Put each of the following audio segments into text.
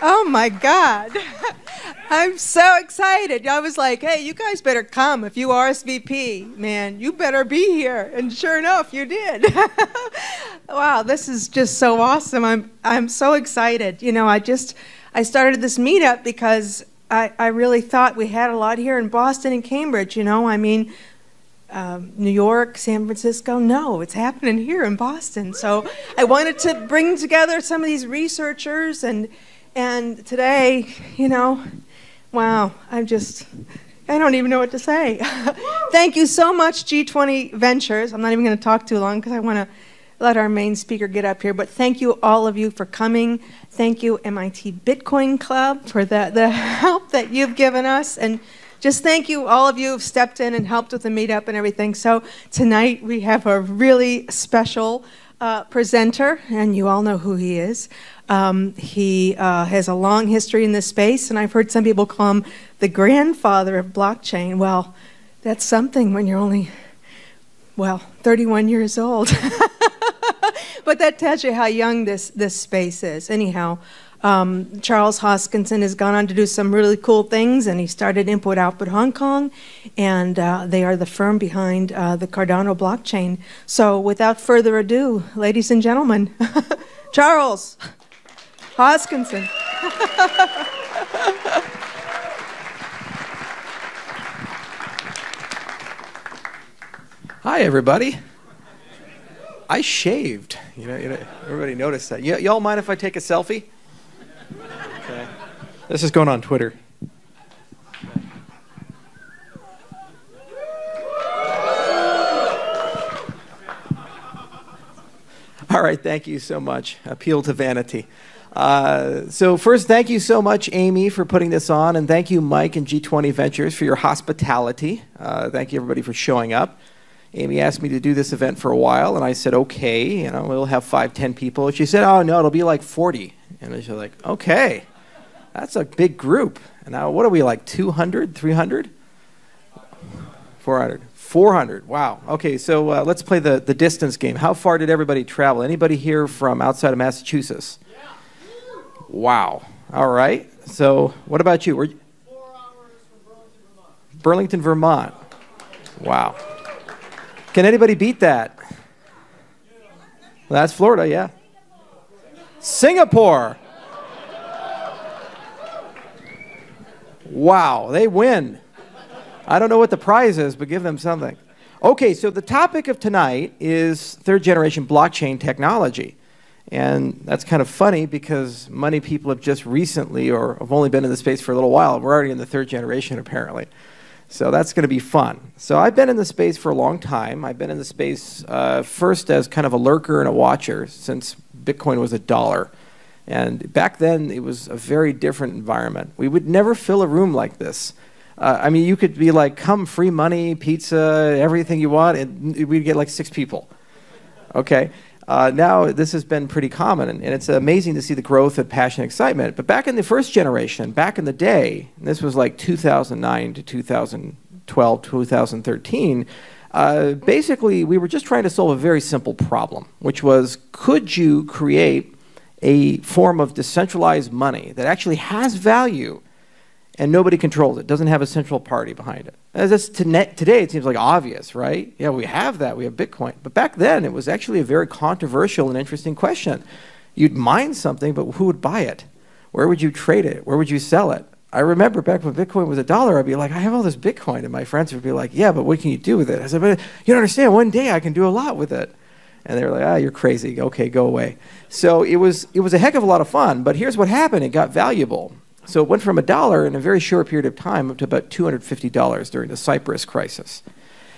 Oh my God. I'm so excited. I was like, hey, you guys better come. If you RSVP, man, you better be here. And sure enough, you did. Wow, this is just so awesome. I'm so excited. You know, I started this meetup because I really thought we had a lot here in Boston and Cambridge, you know. I mean, New York, San Francisco, no, it's happening here in Boston. So I wanted to bring together some of these researchers and today, you know, wow, I don't even know what to say. Thank you so much, G20 Ventures. I'm not even going to talk too long because I want to let our main speaker get up here, but thank you all of you for coming. Thank you, MIT Bitcoin Club, for the help that you've given us, and just thank you, all of you who've stepped in and helped with the meetup and everything. So tonight we have a really special presenter, and you all know who he is. He has a long history in this space, and I've heard some people call him the grandfather of blockchain. Well, that's something when you're only, 31 years old. But that tells you how young this space is. Anyhow, Charles Hoskinson has gone on to do some really cool things, and he started Input-Output Hong Kong, and they are the firm behind the Cardano blockchain. So without further ado, ladies and gentlemen, Charles Hoskinson. Hi, everybody. I shaved. You know, everybody noticed that. Y'all mind if I take a selfie? Okay. This is going on Twitter. All right, thank you so much. Appeal to vanity. So first, thank you so much, Amy, for putting this on, and thank you, Mike and G20 Ventures, for your hospitality. Thank you, everybody, for showing up. Amy asked me to do this event for a while, and I said, okay, you know, we'll have 5, 10 people. She said, oh, no, it'll be like 40. And I was like, okay, that's a big group. And now, what are we, like 200, 300? 400. 400, wow. Okay, so let's play the distance game. How far did everybody travel? Anybody here from outside of Massachusetts? Yeah. Wow, all right. So what about you? 4 hours from Burlington, Vermont. Wow. Can anybody beat that? Well, that's Florida, yeah. Singapore. Wow, they win. I don't know what the prize is, but give them something. Okay, so the topic of tonight is third-generation blockchain technology. And that's kind of funny because many people have just recently or have only been in the space for a little while. We're already in the third generation, apparently. So that's going to be fun. So I've been in the space for a long time. I've been in the space first as kind of a lurker and a watcher since Bitcoin was $1. And back then, it was a very different environment. We would never fill a room like this. I mean, you could be like, come, free money, pizza, everything you want, and we'd get like 6 people. Okay? Now, this has been pretty common, and it's amazing to see the growth of passion and excitement. But back in the first generation, back in the day, and this was like 2009 to 2012, 2013, basically, we were just trying to solve a very simple problem, which was, could you create a form of decentralized money that actually has value and nobody controls it, doesn't have a central party behind it? As this today, it seems like obvious, right? Yeah, we have that, we have Bitcoin. But back then, it was actually a very controversial and interesting question. You'd mine something, but who would buy it? Where would you trade it? Where would you sell it? I remember back when Bitcoin was $1, I'd be like, I have all this Bitcoin, and my friends would be like, yeah, but what can you do with it? I said, but you don't understand, one day I can do a lot with it. And they were like, ah, you're crazy, okay, go away. So it was a heck of a lot of fun, but here's what happened, it got valuable. So it went from $1 in a very short period of time up to about $250 during the Cyprus crisis.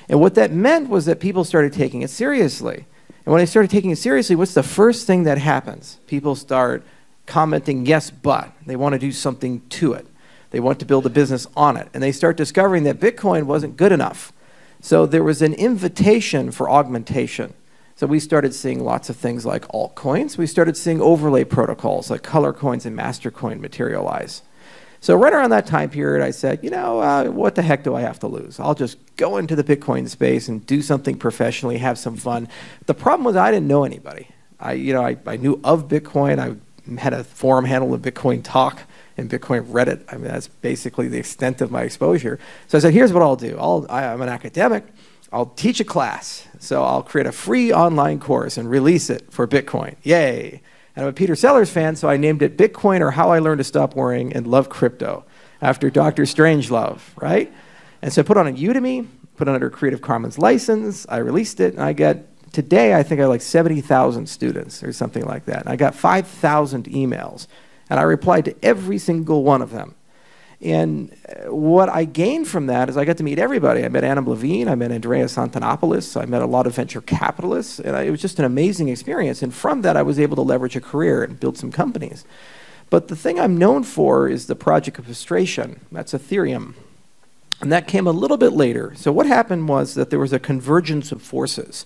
And what that meant was that people started taking it seriously. And when they started taking it seriously, what's the first thing that happens? People start commenting, yes, but. They want to do something to it. They want to build a business on it. And they start discovering that Bitcoin wasn't good enough. So there was an invitation for augmentation. So we started seeing lots of things like altcoins. We started seeing overlay protocols like color coins and master coin materialize. So right around that time period, I said, you know, what the heck do I have to lose? I'll just go into the Bitcoin space and do something professionally, have some fun. The problem was I didn't know anybody. I knew of Bitcoin. I had a forum handle in Bitcoin Talk and Bitcoin Reddit. I mean, that's basically the extent of my exposure. So I said, here's what I'll do. I'm an academic. I'll teach a class. So I'll create a free online course and release it for Bitcoin. Yay. And I'm a Peter Sellers fan, so I named it Bitcoin or How I Learned to Stop Worrying and Love Crypto, after Dr. Strangelove, right? And so I put it on Udemy, put it under Creative Commons license. I released it, and I got, today I think I have like 70,000 students or something like that. And I got 5,000 emails, and I replied to every single one of them. And what I gained from that is I got to meet everybody. I met Adam Levine, I met Andreas Antonopoulos, I met a lot of venture capitalists, and it was just an amazing experience. And from that, I was able to leverage a career and build some companies. But the thing I'm known for is the project of frustration. That's Ethereum. And that came a little bit later. So what happened was that there was a convergence of forces.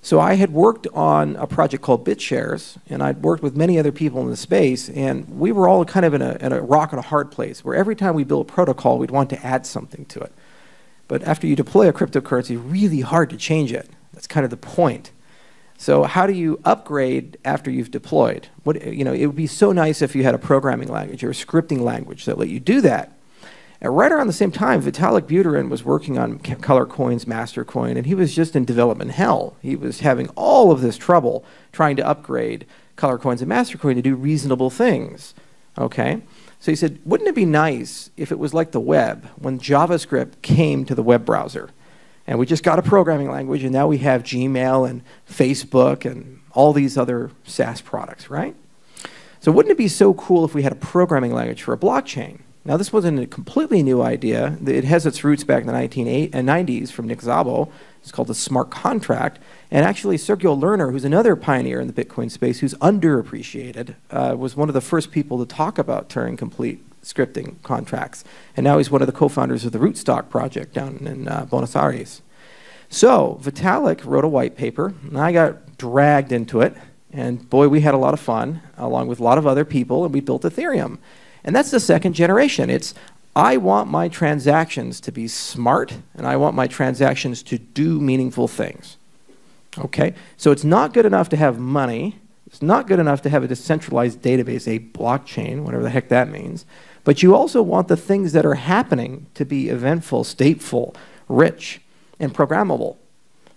So I had worked on a project called BitShares, and I'd worked with many other people in the space, and we were all kind of in a rock and a hard place, where every time we built a protocol, we'd want to add something to it. But after you deploy a cryptocurrency, it's really hard to change it. That's kind of the point. So how do you upgrade after you've deployed? You know, it would be so nice if you had a programming language or a scripting language that let you do that. And right around the same time, Vitalik Buterin was working on Color Coin's master coin, and he was just in development hell. He was having all of this trouble trying to upgrade Color Coins and master coin to do reasonable things. Okay? So he said, wouldn't it be nice if it was like the web, when JavaScript came to the web browser? And we just got a programming language, and now we have Gmail and Facebook and all these other SaaS products, right? So wouldn't it be so cool if we had a programming language for a blockchain? Now, this wasn't a completely new idea. It has its roots back in the 1990s from Nick Szabo. It's called the smart contract. And actually, Sergio Lerner, who's another pioneer in the Bitcoin space, who's underappreciated, was one of the first people to talk about Turing-complete scripting contracts. And now he's one of the co-founders of the Rootstock project down in Buenos Aires. So Vitalik wrote a white paper, and I got dragged into it. And boy, we had a lot of fun, along with a lot of other people, and we built Ethereum. And that's the second generation. It's, I want my transactions to be smart, and I want my transactions to do meaningful things. Okay? So it's not good enough to have money. It's not good enough to have a decentralized database, a blockchain, whatever the heck that means. But you also want the things that are happening to be eventful, stateful, rich, and programmable.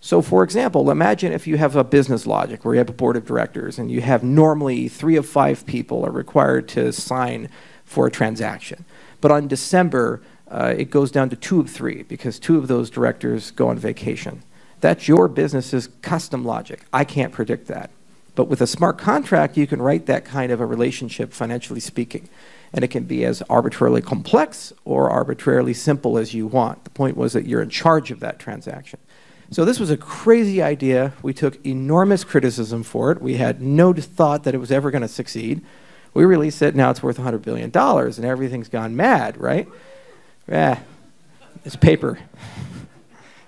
So for example, imagine if you have a business logic where you have a board of directors, and you have normally 3 of 5 people are required to sign for a transaction. But on December, it goes down to 2 of 3 because 2 of those directors go on vacation. That's your business's custom logic. I can't predict that. But with a smart contract, you can write that kind of a relationship, financially speaking. And it can be as arbitrarily complex or arbitrarily simple as you want. The point was that you're in charge of that transaction. So this was a crazy idea. We took enormous criticism for it. We had no thought that it was ever going to succeed. We released it, now it's worth $100 billion, and everything's gone mad, right? It's paper.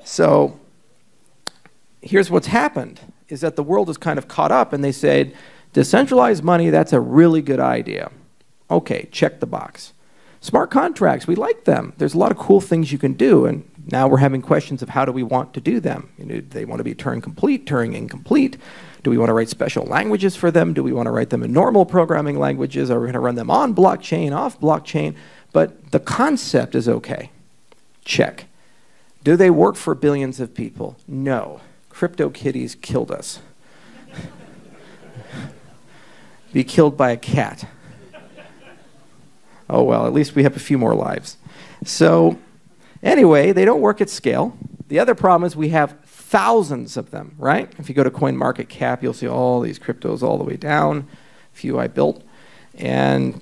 So here's what's happened, is that the world is kind of caught up, and they said, decentralized money, that's a really good idea. Okay, check the box. Smart contracts, we like them. There's a lot of cool things you can do, and now we're having questions of how do we want to do them. You know, do they want to be Turing complete, Turing incomplete? Do we want to write special languages for them? Do we want to write them in normal programming languages? Are we going to run them on blockchain, off blockchain? But the concept is okay. Check. Do they work for billions of people? No. CryptoKitties killed us. Be killed by a cat. Oh well, at least we have a few more lives. So anyway, they don't work at scale. The other problem is we have thousands of them, right? If you go to CoinMarketCap, you'll see all these cryptos all the way down, a few I built. And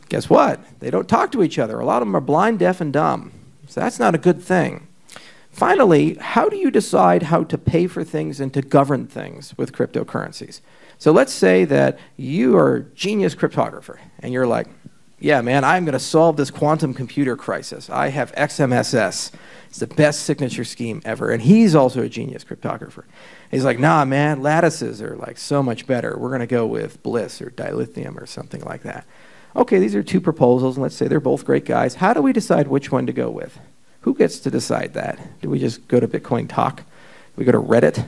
guess what? They don't talk to each other. A lot of them are blind, deaf, and dumb. So that's not a good thing. Finally, how do you decide how to pay for things and to govern things with cryptocurrencies? So let's say that you are a genius cryptographer, and you're like, yeah, man, I'm going to solve this quantum computer crisis. I have XMSS. It's the best signature scheme ever. And he's also a genius cryptographer. He's like, nah, man, lattices are like so much better. We're going to go with Bliss or dilithium or something like that. Okay, these are 2 proposals, and let's say they're both great guys. How do we decide which one to go with? Who gets to decide that? Do we just go to Bitcoin Talk? Do we go to Reddit?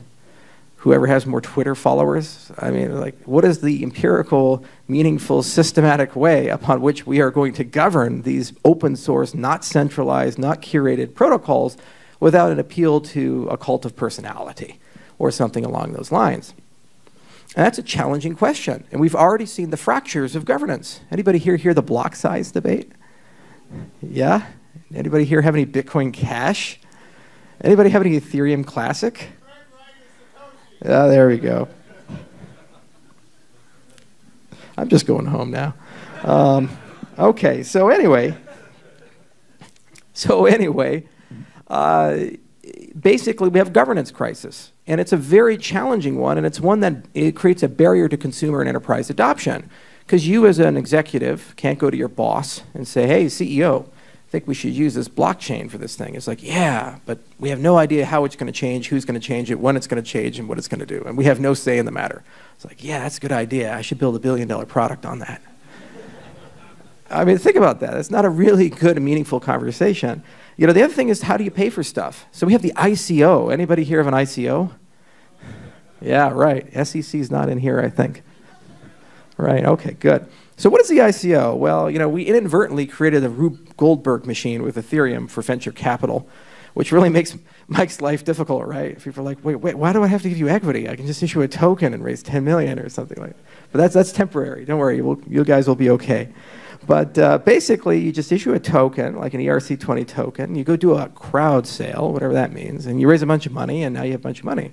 whoever has more Twitter followers. I mean, like, what is the empirical, meaningful, systematic way upon which we are going to govern these open source, not centralized, not curated protocols without an appeal to a cult of personality or something along those lines? And that's a challenging question. And we've already seen the fractures of governance. Anybody here hear the block size debate? Yeah? Anybody here have any Bitcoin Cash? Anybody have any Ethereum Classic? There we go. I'm just going home now. Okay, so anyway, basically we have a governance crisis, and it's a very challenging one, and it's one that it creates a barrier to consumer and enterprise adoption, because you as an executive can't go to your boss and say, hey, CEO, I think we should use this blockchain for this thing. It's like, yeah, but we have no idea how it's going to change, who's going to change it, when it's going to change, and what it's going to do. And we have no say in the matter. It's like, yeah, that's a good idea. I should build $1 billion product on that. I mean, think about that. It's not a really good and meaningful conversation. You know, the other thing is, how do you pay for stuff? So we have the ICO. Anybody here have an ICO? Yeah, right. SEC's not in here, I think. Right, okay, good. So what is the ICO? Well, you know, we inadvertently created the Rube Goldberg machine with Ethereum for venture capital, which really makes Mike's life difficult, right? People are like, wait, why do I have to give you equity? I can just issue a token and raise 10 million or something like that. But that's temporary. Don't worry, you guys will be okay. But basically, you just issue a token, like an ERC20 token. You go do a crowd sale, whatever that means, and you raise a bunch of money, and now you have a bunch of money.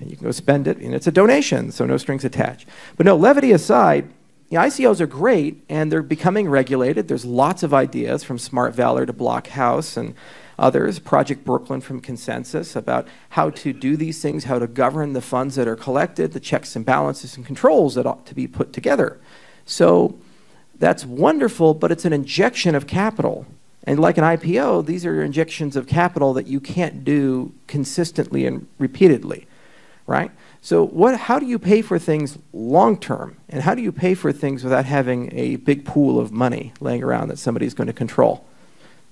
And you can go spend it, and it's a donation, so no strings attached. But no, levity aside, the ICOs are great, and they're becoming regulated. There's lots of ideas, from Smart Valor to Blockhouse and others, Project Brooklyn from Consensus, about how to do these things, how to govern the funds that are collected, the checks and balances and controls that ought to be put together. So that's wonderful, but it's an injection of capital. And like an IPO, these are injections of capital that you can't do consistently and repeatedly, right? So how do you pay for things long term? And how do you pay for things without having a big pool of money laying around that somebody's going to control?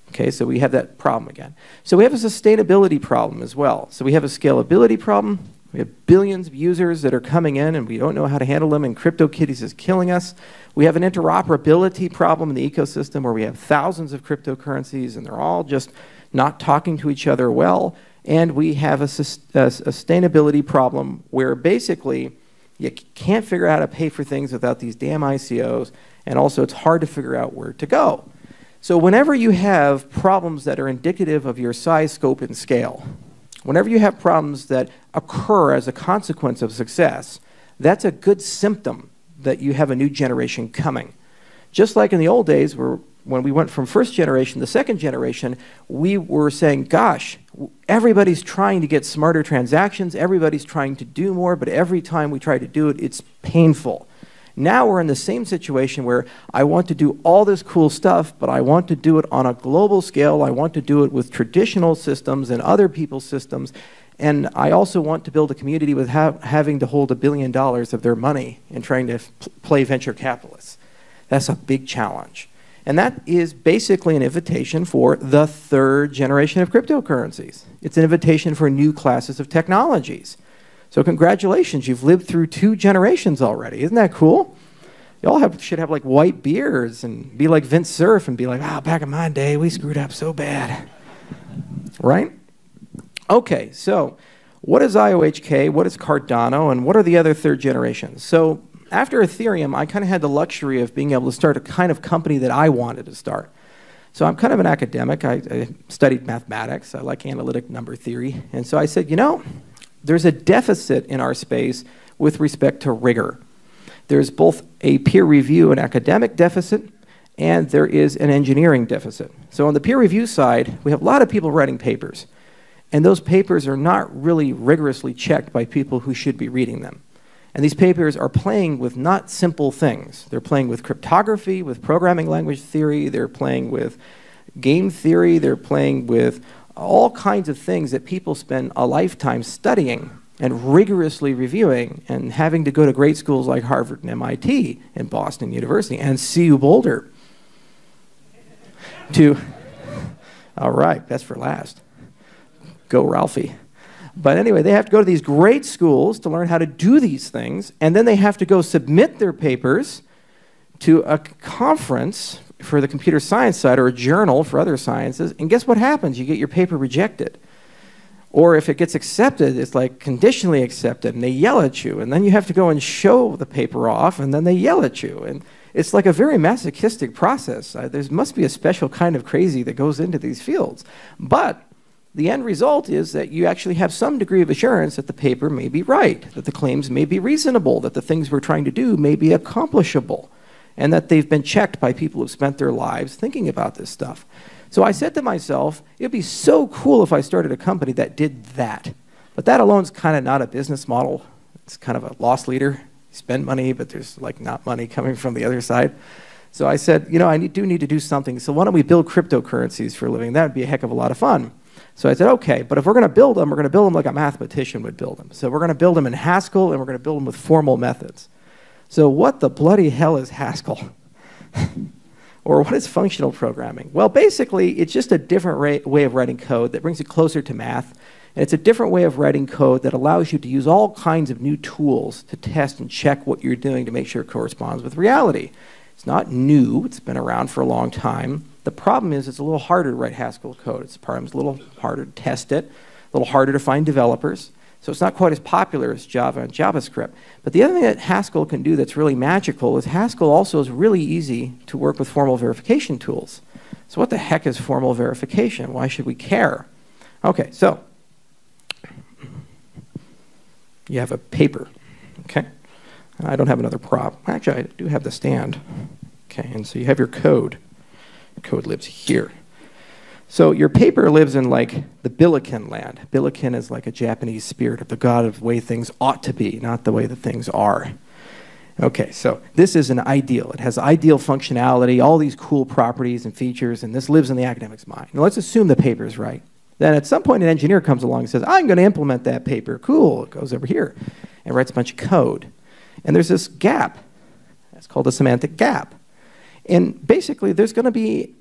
Okay, so we have that problem again. So we have a sustainability problem as well. So we have a scalability problem. We have billions of users that are coming in, and we don't know how to handle them, and CryptoKitties is killing us. We have an interoperability problem in the ecosystem where we have thousands of cryptocurrencies, and they're all just not talking to each other well. And we have a sustainability problem where basically you can't figure out how to pay for things without these damn ICOs, and also it's hard to figure out where to go. So whenever you have problems that are indicative of your size, scope, and scale, whenever you have problems that occur as a consequence of success, that's a good symptom that you have a new generation coming. Just like in the old days when we went from first generation to second generation, we were saying, gosh, everybody's trying to get smarter transactions, everybody's trying to do more, but every time we try to do it, it's painful. Now we're in the same situation where I want to do all this cool stuff, but I want to do it on a global scale. I want to do it with traditional systems and other people's systems. And I also want to build a community with having to hold $1 billion of their money and trying to play venture capitalists. That's a big challenge. And that is basically an invitation for the third generation of cryptocurrencies. It's an invitation for new classes of technologies. So congratulations, you've lived through 2 generations already. Isn't that cool? You all should have like white beards and be like Vince Cerf and be like, back in my day, we screwed up so bad. Right? Okay, so what is IOHK, what is Cardano, and what are the other third generations? So after Ethereum, I kind of had the luxury of being able to start a kind of company that I wanted to start. So I'm kind of an academic. I studied mathematics. I like analytic number theory. And so I said, you know, there's a deficit in our space with respect to rigor. There's both a peer review and academic deficit, and there is an engineering deficit. So on the peer review side, we have a lot of people writing papers, and those papers are not really rigorously checked by people who should be reading them. And these papers are playing with not simple things. They're playing with cryptography, with programming language theory, they're playing with game theory, they're playing with all kinds of things that people spend a lifetime studying and rigorously reviewing and having to go to great schools like Harvard and MIT and Boston University and CU Boulder all right, best for last. Go Ralphie. But anyway, they have to go to these great schools to learn how to do these things, and then they have to go submit their papers to a conference for the computer science side or a journal for other sciences, and guess what happens? You get your paper rejected. Or if it gets accepted, it's like conditionally accepted, and they yell at you, and then you have to go and show the paper off, and then they yell at you. And it's like a very masochistic process. There must be a special kind of crazy that goes into these fields. But the end result is that you actually have some degree of assurance that the paper may be right, that the claims may be reasonable, that the things we're trying to do may be accomplishable, and that they've been checked by people who've spent their lives thinking about this stuff. So I said to myself, it'd be so cool if I started a company that did that. But that alone is kind of not a business model. It's kind of a loss leader. You spend money, but there's like not money coming from the other side. So I said, you know, I do need to do something. So why don't we build cryptocurrencies for a living? That would be a heck of a lot of fun. So I said, okay, but if we're going to build them, we're going to build them like a mathematician would build them. So we're going to build them in Haskell, and we're going to build them with formal methods. So what the bloody hell is Haskell? Or what is functional programming? Well, basically, it's just a different way of writing code that brings it closer to math. And it's a different way of writing code that allows you to use all kinds of new tools to test and check what you're doing to make sure it corresponds with reality. It's not new. It's been around for a long time. The problem is it's a little harder to write Haskell code. It's a little harder to test it, a little harder to find developers. So it's not quite as popular as Java and JavaScript. But the other thing that Haskell can do that's really magical is Haskell also is really easy to work with formal verification tools. So what the heck is formal verification? Why should we care? Okay, so you have a paper, okay? I don't have another prop. Actually, I do have the stand. Okay, and so you have your code. Code lives here. So your paper lives in like the Billiken land. Billiken is like a Japanese spirit of the god of the way things ought to be, not the way that things are. Okay, so this is an ideal. It has ideal functionality, all these cool properties and features, and this lives in the academic's mind. Now let's assume the paper is right. Then at some point an engineer comes along and says, I'm going to implement that paper. Cool, it goes over here and writes a bunch of code. And there's this gap. That's called a semantic gap. And basically there's going to be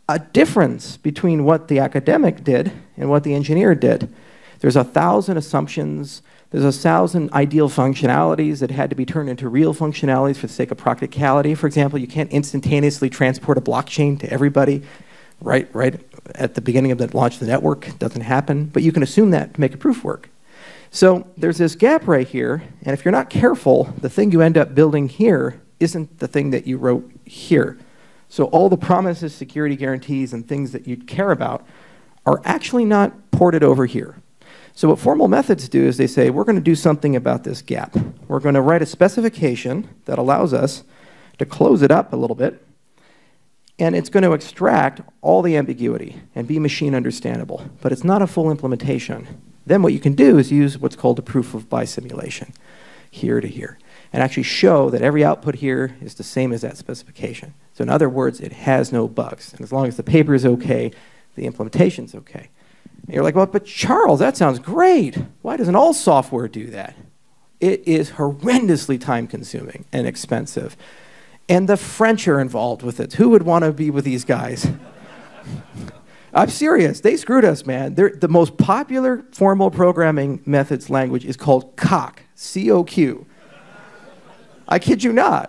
a difference between what the academic did and what the engineer did. There's 1,000 assumptions. There's 1,000 ideal functionalities that had to be turned into real functionalities for the sake of practicality. For example, you can't instantaneously transport a blockchain to everybody right at the beginning of the launch of the network. It doesn't happen, but you can assume that to make a proof work. So there's this gap right here, and if you're not careful, the thing you end up building here isn't the thing that you wrote here. So all the promises, security guarantees, and things that you care about are actually not ported over here. So what formal methods do is they say, we're going to do something about this gap. We're going to write a specification that allows us to close it up a little bit, and it's going to extract all the ambiguity and be machine understandable. But it's not a full implementation. Then what you can do is use what's called a proof of by simulation, here to here, and actually show that every output here is the same as that specification. So in other words, it has no bugs. And as long as the paper is okay, the implementation's okay. And you're like, well, but Charles, that sounds great. Why doesn't all software do that? It is horrendously time-consuming and expensive. And the French are involved with it. Who would want to be with these guys? I'm serious. They screwed us, man. The most popular formal programming methods language is called COQ, C-O-Q. I kid you not.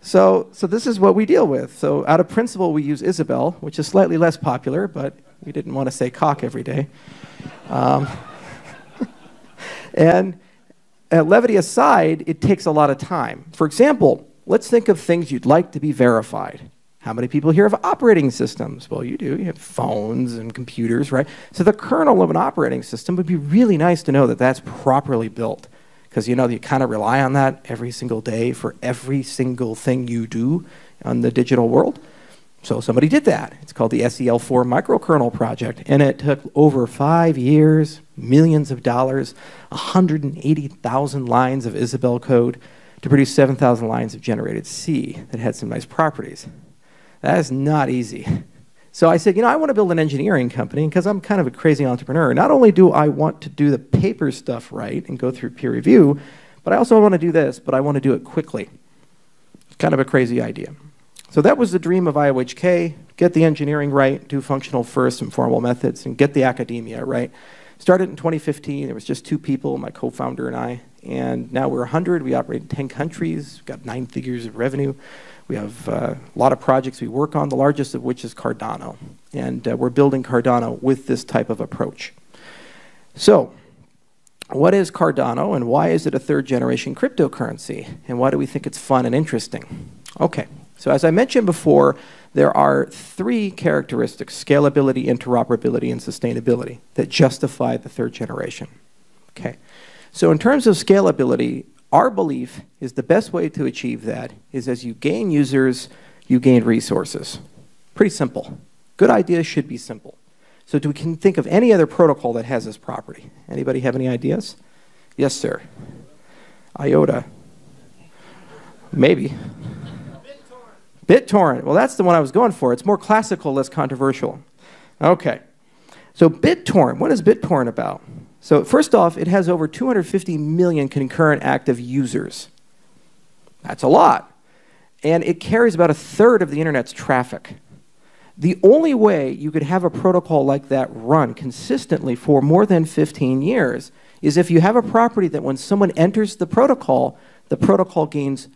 So this is what we deal with. So out of principle, we use Isabelle, which is slightly less popular, but we didn't want to say cock every day. And levity aside, it takes a lot of time. For example, let's think of things you'd like to be verified. How many people here have operating systems? Well, you do. You have phones and computers, right? So the kernel of an operating system would be really nice to know that that's properly built. Because you know you kind of rely on that every single day for every single thing you do on the digital world. So somebody did that. It's called the SEL4 microkernel project. And it took over 5 years, millions of dollars, 180,000 lines of Isabelle code to produce 7,000 lines of generated C that had some nice properties. That is not easy. So I said, you know, I want to build an engineering company because I'm kind of a crazy entrepreneur. Not only do I want to do the paper stuff right and go through peer review, but I also want to do this, but I want to do it quickly. It's kind of a crazy idea. So that was the dream of IOHK, get the engineering right, do functional first and formal methods, and get the academia right. Started in 2015. There was just 2 people, my co-founder and I. And now we're 100. We operate in 10 countries. We've got 9 figures of revenue. We have a lot of projects we work on, the largest of which is Cardano. And we're building Cardano with this type of approach. So, what is Cardano and why is it a 3rd generation cryptocurrency? And why do we think it's fun and interesting? Okay, so as I mentioned before, there are 3 characteristics, scalability, interoperability, and sustainability, that justify the 3rd generation. Okay, so in terms of scalability, our belief is the best way to achieve that is as you gain users, you gain resources. Pretty simple. Good ideas should be simple. So we can think of any other protocol that has this property. Anybody have any ideas? Yes, sir. IOTA. Maybe. BitTorrent. Well, that's the one I was going for. It's more classical, less controversial. Okay. So BitTorrent, what is BitTorrent about? So first off, it has over 250 million concurrent active users. That's a lot. And it carries about 1/3 of the internet's traffic. The only way you could have a protocol like that run consistently for more than 15 years is if you have a property that when someone enters the protocol gains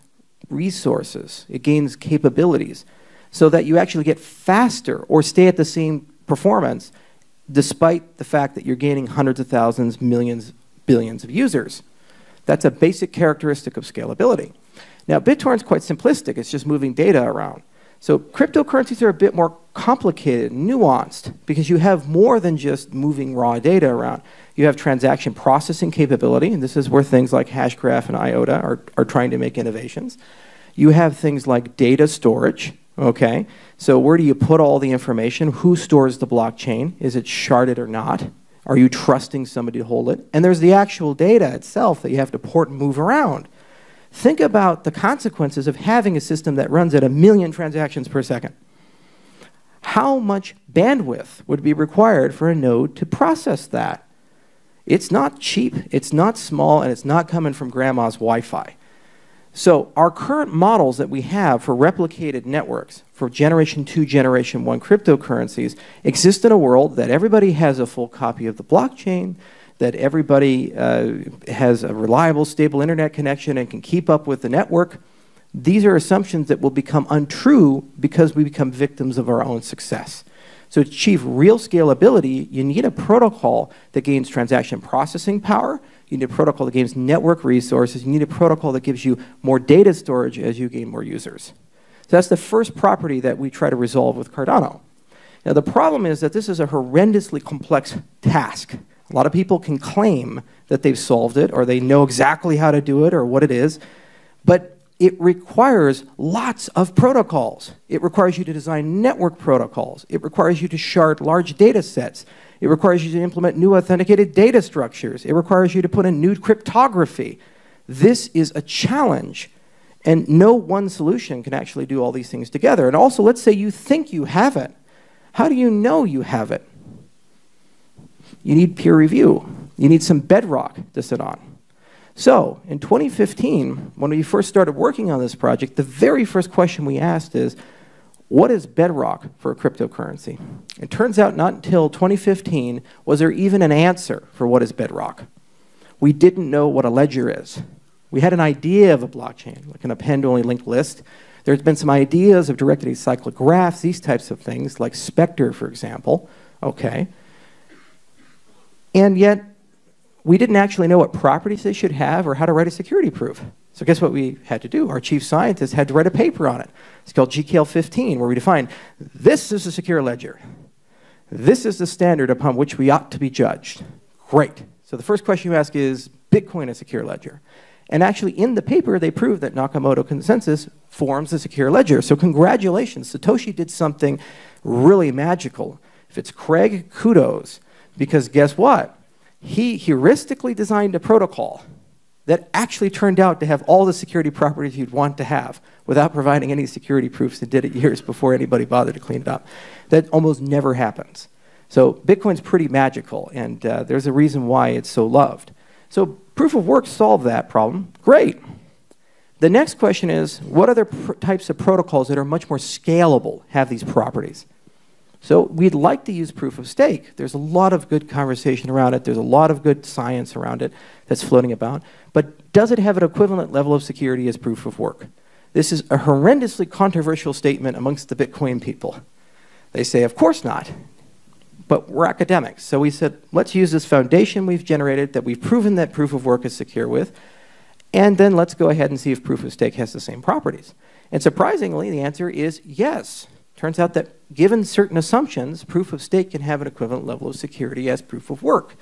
resources, it gains capabilities, so that you actually get faster or stay at the same performance despite the fact that you're gaining hundreds of thousands, millions, billions of users. That's a basic characteristic of scalability. Now, BitTorrent's quite simplistic. It's just moving data around. So cryptocurrencies are a bit more complicated, nuanced, because you have more than just moving raw data around. You have transaction processing capability, and this is where things like Hashgraph and IOTA are trying to make innovations. You have things like data storage, okay? So where do you put all the information? Who stores the blockchain? Is it sharded or not? Are you trusting somebody to hold it? And there's the actual data itself that you have to port and move around. Think about the consequences of having a system that runs at 1 million transactions per second. How much bandwidth would be required for a node to process that? It's not cheap, it's not small, and it's not coming from grandma's Wi-Fi. So our current models that we have for replicated networks, for generation 2, generation 1 cryptocurrencies, exist in a world that everybody has a full copy of the blockchain, that everybody has a reliable, stable internet connection and can keep up with the network. These are assumptions that will become untrue because we become victims of our own success. So to achieve real scalability, you need a protocol that gains transaction processing power, you need a protocol that gains network resources, you need a protocol that gives you more data storage as you gain more users. So that's the first property that we try to resolve with Cardano. Now the problem is that this is a horrendously complex task. A lot of people can claim that they've solved it or they know exactly how to do it or what it is, but it requires lots of protocols. It requires you to design network protocols. It requires you to shard large data sets. It requires you to implement new authenticated data structures. It requires you to put in new cryptography. This is a challenge, and no one solution can actually do all these things together. And also, let's say you think you have it. How do you know you have it? You need peer review. You need some bedrock to sit on. So in 2015, when we first started working on this project, the very first question we asked is, what is bedrock for a cryptocurrency? It turns out not until 2015 was there even an answer for what is bedrock. We didn't know what a ledger is. We had an idea of a blockchain, like an append-only linked list. There's been some ideas of directed acyclic graphs, these types of things, like Spectre, for example. Okay. And yet, we didn't actually know what properties they should have or how to write a security proof. So guess what we had to do? Our chief scientist had to write a paper on it. It's called GKL 15, where we define, this is a secure ledger. This is the standard upon which we ought to be judged. Great. So the first question you ask is, Bitcoin a secure ledger? And actually, in the paper, they proved that Nakamoto consensus forms a secure ledger. So congratulations, Satoshi did something really magical. If it's Craig, kudos. Because guess what? He heuristically designed a protocol that actually turned out to have all the security properties you'd want to have without providing any security proofs, and did it years before anybody bothered to clean it up. That almost never happens. So Bitcoin's pretty magical, and there's a reason why it's so loved. So proof of work solved that problem. Great. The next question is, what other types of protocols that are much more scalable have these properties? So we'd like to use proof of stake. There's a lot of good conversation around it. There's a lot of good science around it that's floating about. But does it have an equivalent level of security as proof of work? This is a horrendously controversial statement amongst the Bitcoin people. They say, of course not. But we're academics. So we said, let's use this foundation we've generated that we've proven that proof of work is secure with, and then let's go ahead and see if proof of stake has the same properties. And surprisingly, the answer is yes. Turns out that given certain assumptions, proof of stake can have an equivalent level of security as proof of work.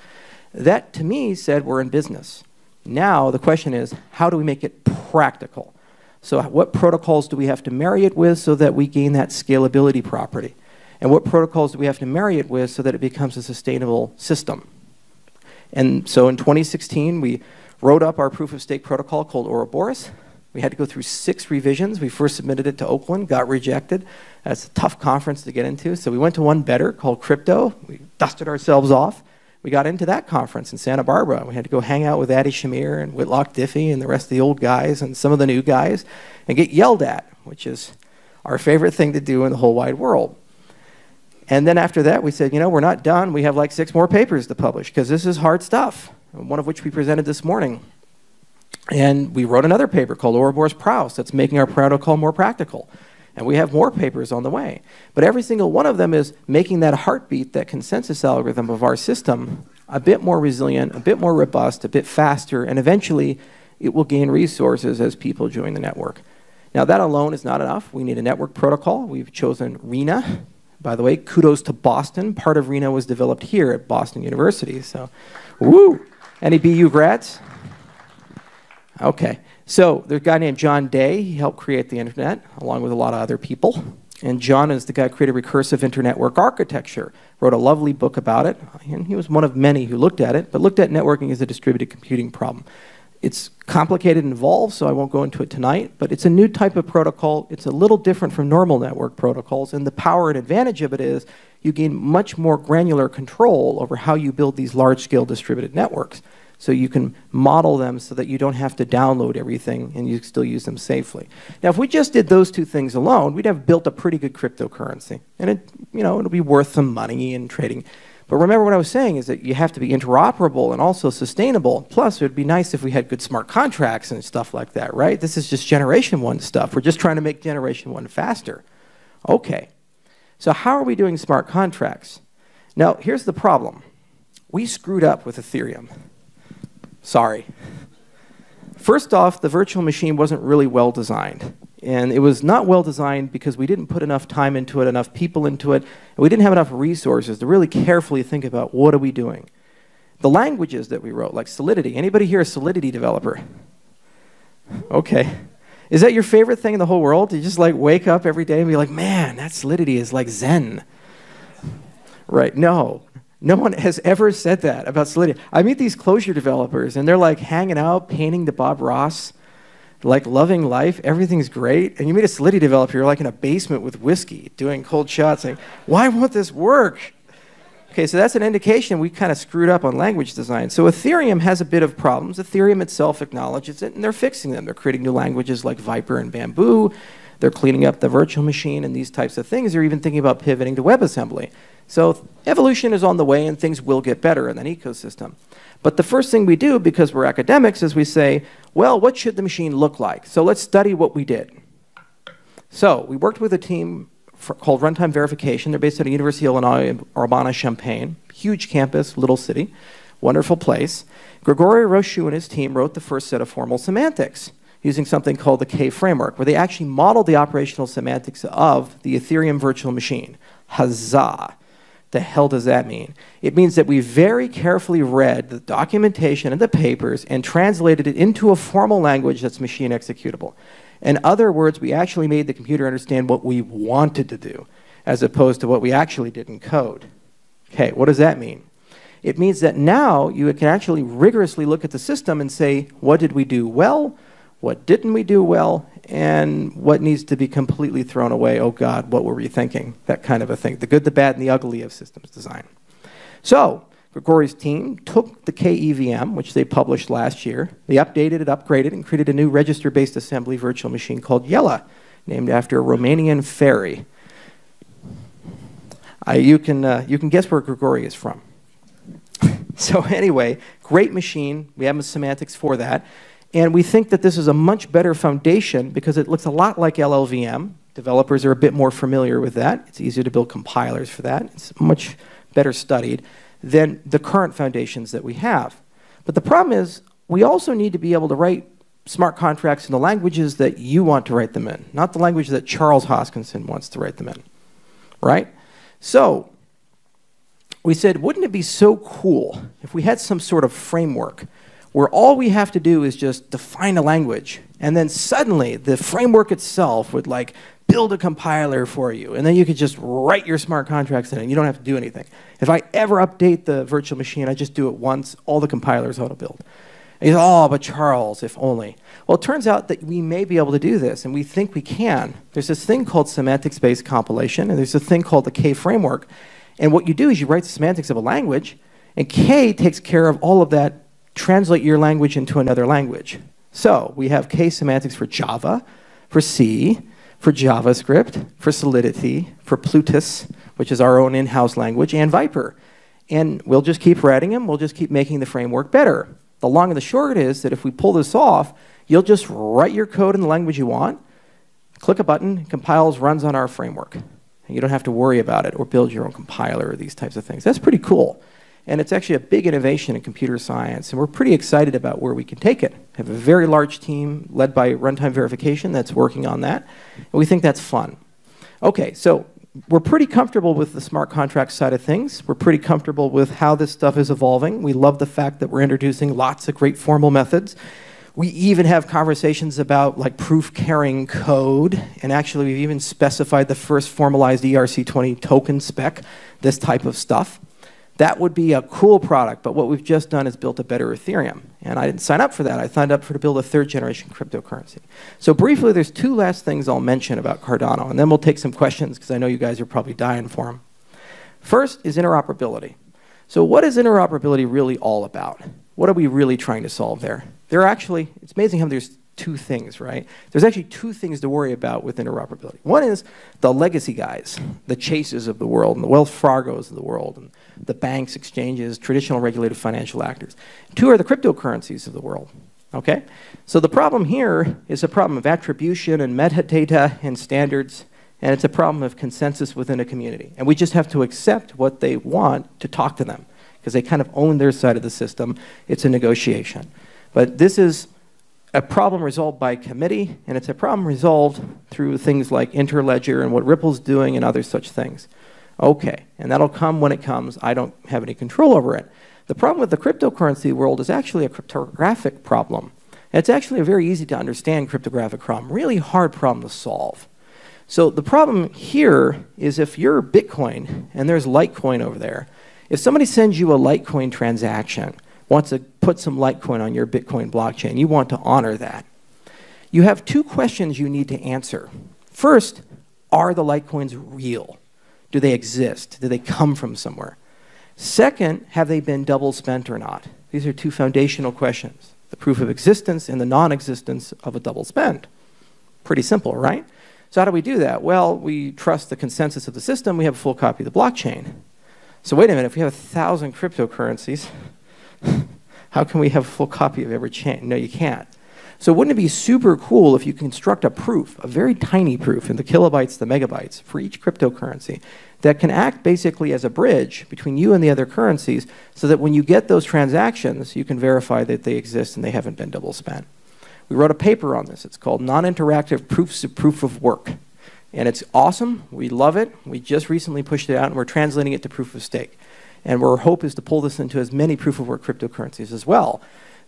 That, to me, said we're in business. Now, the question is, how do we make it practical? So what protocols do we have to marry it with so that we gain that scalability property? And what protocols do we have to marry it with so that it becomes a sustainable system? And so in 2016, we wrote up our proof of stake protocol called Ouroboros. We had to go through 6 revisions. We first submitted it to Oakland, got rejected. That's a tough conference to get into. So we went to one better called Crypto. We dusted ourselves off. We got into that conference in Santa Barbara. We had to go hang out with Adi Shamir and Whitlock Diffie and the rest of the old guys and some of the new guys and get yelled at, which is our favorite thing to do in the whole wide world. And then after that, we said, you know, we're not done. We have like 6 more papers to publish because this is hard stuff, one of which we presented this morning. And we wrote another paper called Ouroboros Praus that's making our protocol more practical. And we have more papers on the way. But every single one of them is making that heartbeat, that consensus algorithm of our system, a bit more resilient, a bit more robust, a bit faster, and eventually it will gain resources as people join the network. Now that alone is not enough. We need a network protocol. We've chosen RENA. By the way, kudos to Boston. Part of RENA was developed here at Boston University. So, woo! Any BU grads? Okay. So there's a guy named John Day. He helped create the internet, along with a lot of other people. And John is the guy who created recursive internetwork architecture, wrote a lovely book about it. And he was one of many who looked at it, but looked at networking as a distributed computing problem. It's complicated and involved, so I won't go into it tonight, but it's a new type of protocol. It's a little different from normal network protocols, and the power and advantage of it is you gain much more granular control over how you build these large-scale distributed networks. So you can model them so that you don't have to download everything and you still use them safely. Now, if we just did those 2 things alone, we'd have built a pretty good cryptocurrency. And it'll be worth some money in trading. But remember what I was saying is that you have to be interoperable and also sustainable. Plus, it would be nice if we had good smart contracts and stuff like that, right? This is just generation 1 stuff. We're just trying to make generation 1 faster. Okay. So how are we doing smart contracts? Now, here's the problem. We screwed up with Ethereum. Sorry. First off, the virtual machine wasn't really well designed. And it was not well designed because we didn't put enough time into it, enough people into it, and we didn't have enough resources to really carefully think about what are we doing. The languages that we wrote, like Solidity. Anybody here a Solidity developer? Okay. Is that your favorite thing in the whole world? Do you just like wake up every day and be like, man, that Solidity is like Zen? Right, no. No one has ever said that about Solidity. I meet these Clojure developers, and they're like hanging out, painting the Bob Ross, like loving life. Everything's great. And you meet a Solidity developer, you're like in a basement with whiskey, doing cold shots, saying, why won't this work? Okay, so that's an indication we kind of screwed up on language design. So Ethereum has a bit of problems. Ethereum itself acknowledges it, and they're fixing them. They're creating new languages like Viper and Bamboo. They're cleaning up the virtual machine and these types of things. They're even thinking about pivoting to WebAssembly. So evolution is on the way, and things will get better in that ecosystem. But the first thing we do, because we're academics, is we say, well, what should the machine look like? So let's study what we did. So we worked with a team called Runtime Verification. They're based at the University of Illinois in Urbana-Champaign. Huge campus, little city, wonderful place. Grigory Rochu and his team wrote the first set of formal semantics using something called the K framework, where they actually modeled the operational semantics of the Ethereum virtual machine. Huzzah! The hell does that mean? It means that we very carefully read the documentation and the papers and translated it into a formal language that's machine executable. In other words, we actually made the computer understand what we wanted to do, as opposed to what we actually did in code. Okay, what does that mean? It means that now you can actually rigorously look at the system and say, what did we do well? What didn't we do well? And what needs to be completely thrown away? Oh God, what were we thinking? That kind of a thing. The good, the bad, and the ugly of systems design. So Grigory's team took the KEVM, which they published last year. They updated it, upgraded, and created a new register-based assembly virtual machine called Yella, named after a Romanian fairy. You can guess where Grigori is from. So anyway, great machine. We have semantics for that. And we think that this is a much better foundation because it looks a lot like LLVM. Developers are a bit more familiar with that. It's easier to build compilers for that. It's much better studied than the current foundations that we have. But the problem is we also need to be able to write smart contracts in the languages that you want to write them in, not the language that Charles Hoskinson wants to write them in, right? So we said, wouldn't it be so cool if we had some sort of framework where all we have to do is just define a language, and then suddenly the framework itself would like build a compiler for you, and then you could just write your smart contracts in it, and you don't have to do anything. If I ever update the virtual machine, I just do it once, all the compilers auto-build. And you say, oh, but Charles, if only. Well, it turns out that we may be able to do this, and we think we can. There's this thing called semantics-based compilation, and there's a thing called the K framework. And what you do is you write the semantics of a language, and K takes care of all of that, translate your language into another language. So we have K semantics for Java, for C, for JavaScript, for Solidity, for Plutus, which is our own in-house language, and Viper. And we'll just keep writing them. We'll just keep making the framework better. The long and the short is that if we pull this off, you'll just write your code in the language you want, click a button, it compiles, runs on our framework. And you don't have to worry about it or build your own compiler or these types of things. That's pretty cool. And it's actually a big innovation in computer science, and we're pretty excited about where we can take it. We have a very large team led by runtime verification that's working on that, and we think that's fun. Okay, so we're pretty comfortable with the smart contract side of things. We're pretty comfortable with how this stuff is evolving. We love the fact that we're introducing lots of great formal methods. We even have conversations about like proof-carrying code, and actually we've even specified the first formalized ERC20 token spec, this type of stuff. That would be a cool product, but what we've just done is built a better Ethereum. And I didn't sign up for that. I signed up to build a third-generation cryptocurrency. So briefly, there's two last things I'll mention about Cardano, and then we'll take some questions, because I know you guys are probably dying for them. First is interoperability. So what is interoperability really all about? What are we really trying to solve there? It's amazing how there's two things, right? There's actually two things to worry about with interoperability. One is the legacy guys, the Chases of the world, and the Wells Fargos of the world, and the banks, exchanges, traditional regulated financial actors. Two are the cryptocurrencies of the world, okay? So the problem here is a problem of attribution and metadata and standards, and it's a problem of consensus within a community. And we just have to accept what they want to talk to them, because they kind of own their side of the system. It's a negotiation. But this is a problem resolved by committee, and it's a problem resolved through things like Interledger and what Ripple's doing and other such things. Okay, and that'll come when it comes. I don't have any control over it. The problem with the cryptocurrency world is actually a cryptographic problem. It's actually a very easy to understand cryptographic problem, really hard problem to solve. So the problem here is if you're Bitcoin and there's Litecoin over there, if somebody sends you a Litecoin transaction, wants to put some Litecoin on your Bitcoin blockchain, you want to honor that. You have two questions you need to answer. First, are the Litecoins real? Do they exist? Do they come from somewhere? Second, have they been double spent or not? These are two foundational questions. The proof of existence and the non-existence of a double spend. Pretty simple, right? So how do we do that? Well, we trust the consensus of the system. We have a full copy of the blockchain. So wait a minute, if we have 1,000 cryptocurrencies, how can we have a full copy of every chain? No, you can't. So wouldn't it be super cool if you construct a proof, a very tiny proof in the kilobytes, the megabytes for each cryptocurrency that can act basically as a bridge between you and the other currencies so that when you get those transactions, you can verify that they exist and they haven't been double spent. We wrote a paper on this. It's called Non-Interactive Proofs of Proof of Work. And it's awesome. We love it. We just recently pushed it out and we're translating it to proof of stake. And our hope is to pull this into as many proof-of-work cryptocurrencies as well.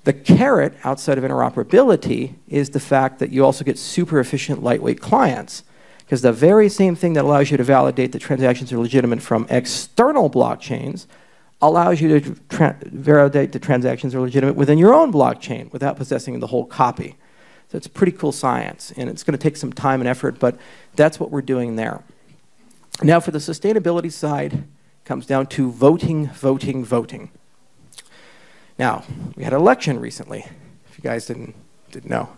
The carrot outside of interoperability is the fact that you also get super efficient lightweight clients, because the very same thing that allows you to validate that transactions are legitimate from external blockchains allows you to validate that transactions are legitimate within your own blockchain without possessing the whole copy. So it's pretty cool science, and it's going to take some time and effort, but that's what we're doing there. Now for the sustainability side, comes down to voting, voting, voting. Now, we had an election recently, if you guys didn't know.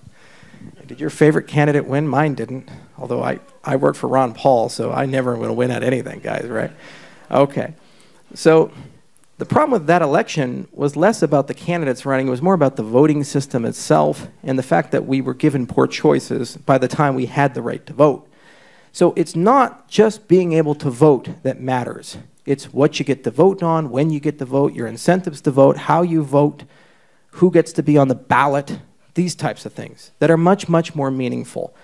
Did your favorite candidate win? Mine didn't, although I worked for Ron Paul, so I never will win at anything, guys, right? Okay. So the problem with that election was less about the candidates running. It was more about the voting system itself and the fact that we were given poor choices by the time we had the right to vote. So it's not just being able to vote that matters. It's what you get to vote on, when you get to vote, your incentives to vote, how you vote, who gets to be on the ballot, these types of things that are much, much more meaningful.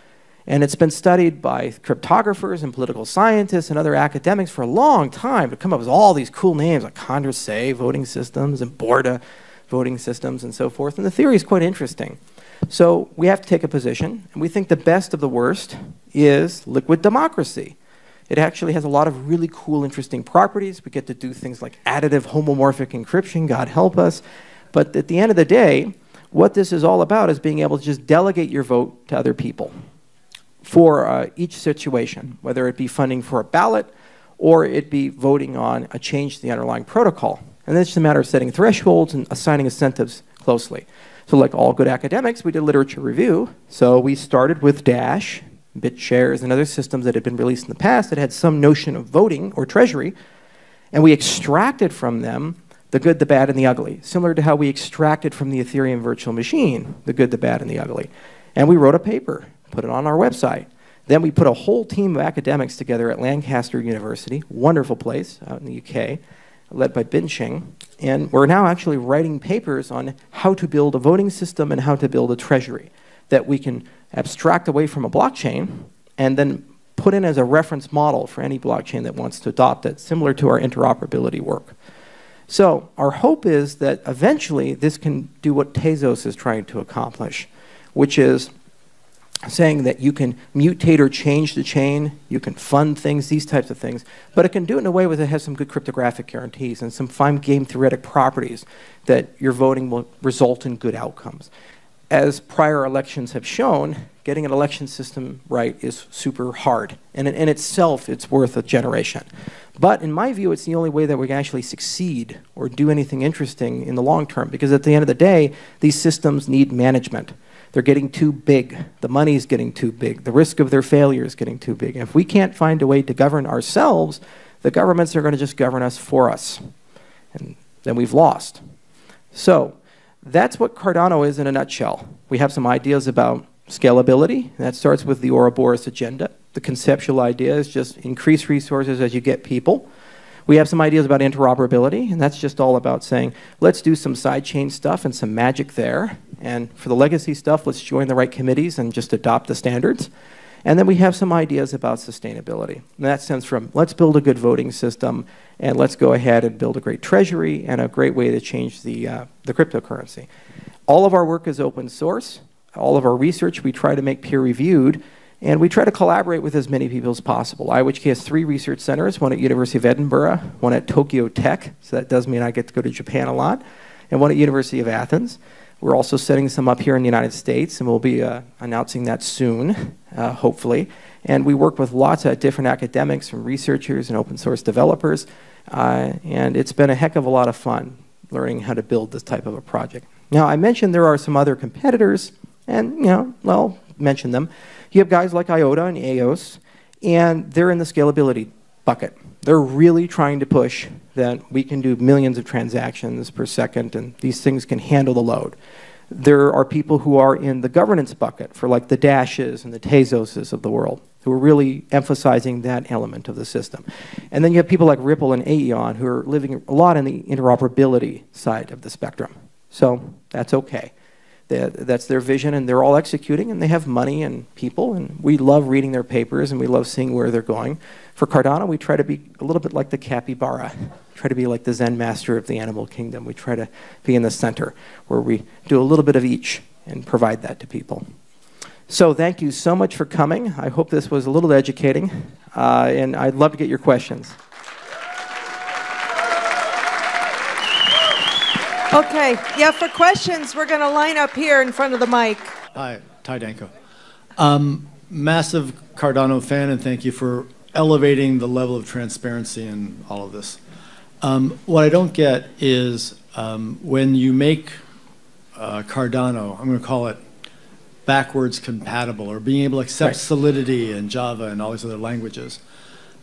And it's been studied by cryptographers and political scientists and other academics for a long time to come up with all these cool names like Condorcet voting systems and Borda voting systems and so forth. And the theory is quite interesting. So we have to take a position, and we think the best of the worst is liquid democracy. It actually has a lot of really cool, interesting properties. We get to do things like additive homomorphic encryption, God help us. But at the end of the day, what this is all about is being able to just delegate your vote to other people for each situation, whether it be funding for a ballot or it be voting on a change to the underlying protocol. And it's just a matter of setting thresholds and assigning incentives closely. So like all good academics, we did literature review. So we started with Dash, BitShares, and other systems that had been released in the past that had some notion of voting or treasury, and we extracted from them the good, the bad, and the ugly, similar to how we extracted from the Ethereum virtual machine the good, the bad, and the ugly. And we wrote a paper, put it on our website. Then we put a whole team of academics together at Lancaster University, wonderful place out in the UK, led by Binching, and we're now actually writing papers on how to build a voting system and how to build a treasury that we can abstract away from a blockchain and then put in as a reference model for any blockchain that wants to adopt it, similar to our interoperability work. So our hope is that eventually this can do what Tezos is trying to accomplish, which is saying that you can mutate or change the chain, you can fund things, these types of things, but it can do it in a way where it has some good cryptographic guarantees and some fine game theoretic properties that your voting will result in good outcomes. As prior elections have shown, getting an election system right is super hard, and in itself it's worth a generation. But in my view, it's the only way that we can actually succeed or do anything interesting in the long term, because at the end of the day, these systems need management. They're getting too big. The money's getting too big. The risk of their failure is getting too big. And if we can't find a way to govern ourselves, the governments are going to just govern us for us. And then we've lost. So that's what Cardano is in a nutshell. We have some ideas about scalability. And that starts with the Ouroboros agenda. The conceptual idea is just increase resources as you get people. We have some ideas about interoperability, and that's just all about saying, let's do some sidechain stuff and some magic there. And for the legacy stuff, let's join the right committees and just adopt the standards. And then we have some ideas about sustainability. And that stems from, let's build a good voting system, and let's go ahead and build a great treasury and a great way to change the cryptocurrency. All of our work is open source. All of our research we try to make peer-reviewed, and we try to collaborate with as many people as possible. IOHK has 3 research centers, one at University of Edinburgh, one at Tokyo Tech, so that does mean I get to go to Japan a lot, and one at University of Athens. We're also setting some up here in the United States, and we'll be announcing that soon, hopefully. And we work with lots of different academics and researchers and open source developers, and it's been a heck of a lot of fun learning how to build this type of a project. Now, I mentioned there are some other competitors, and, you know, well, mention them. You have guys like IOTA and EOS, and they're in the scalability bucket. They're really trying to push that we can do millions of transactions per second, and these things can handle the load. There are people who are in the governance bucket for like the Dashes and the Tezoses of the world, who are really emphasizing that element of the system. And then you have people like Ripple and Aeon who are living a lot in the interoperability side of the spectrum. So that's okay. That's their vision, and they're all executing, and they have money and people, and we love reading their papers, and we love seeing where they're going. For Cardano, we try to be a little bit like the capybara, try to be like the Zen master of the animal kingdom. We try to be in the center, where we do a little bit of each and provide that to people. So thank you so much for coming. I hope this was a little educating, and I'd love to get your questions. Okay, yeah, for questions, we're going to line up here in front of the mic. Hi, Ty Danko. Massive Cardano fan, and thank you for elevating the level of transparency in all of this. What I don't get is when you make Cardano, I'm going to call it backwards compatible, or being able to accept Solidity and Java and all these other languages.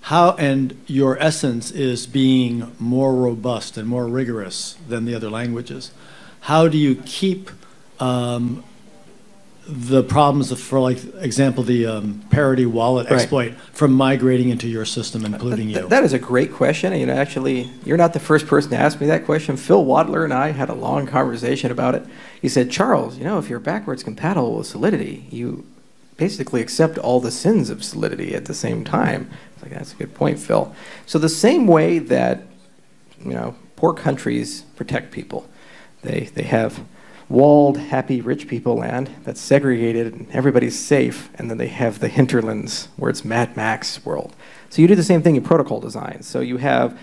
and your essence is being more robust and more rigorous than the other languages. How do you keep the problems of, for like example, the parity wallet exploit from migrating into your system and polluting you? That is a great question. And, actually, you're not the first person to ask me that question. Phil Wadler and I had a long conversation about it. He said, Charles, if you're backwards compatible with Solidity, you basically accept all the sins of Solidity at the same time. It's like, that's a good point, Phil. So the same way that, poor countries protect people, they have walled, happy, rich people land that's segregated and everybody's safe, and then they have the hinterlands where it's Mad Max world. So you do the same thing in protocol design. So you have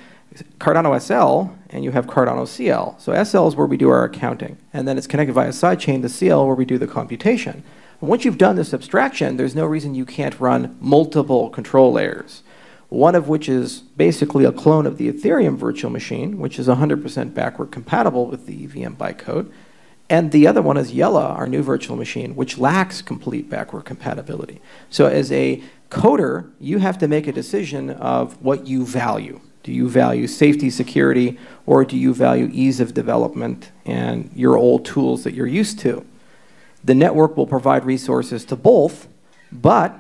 Cardano SL and you have Cardano CL. So SL is where we do our accounting, and then it's connected via sidechain to CL where we do the computation. And once you've done this abstraction, there's no reason you can't run multiple control layers, one of which is basically a clone of the Ethereum virtual machine, which is 100% backward compatible with the EVM bytecode. And the other one is Yella, our new virtual machine, which lacks complete backward compatibility. So as a coder, you have to make a decision of what you value. Do you value safety, security, or do you value ease of development and your old tools that you're used to? The network will provide resources to both, but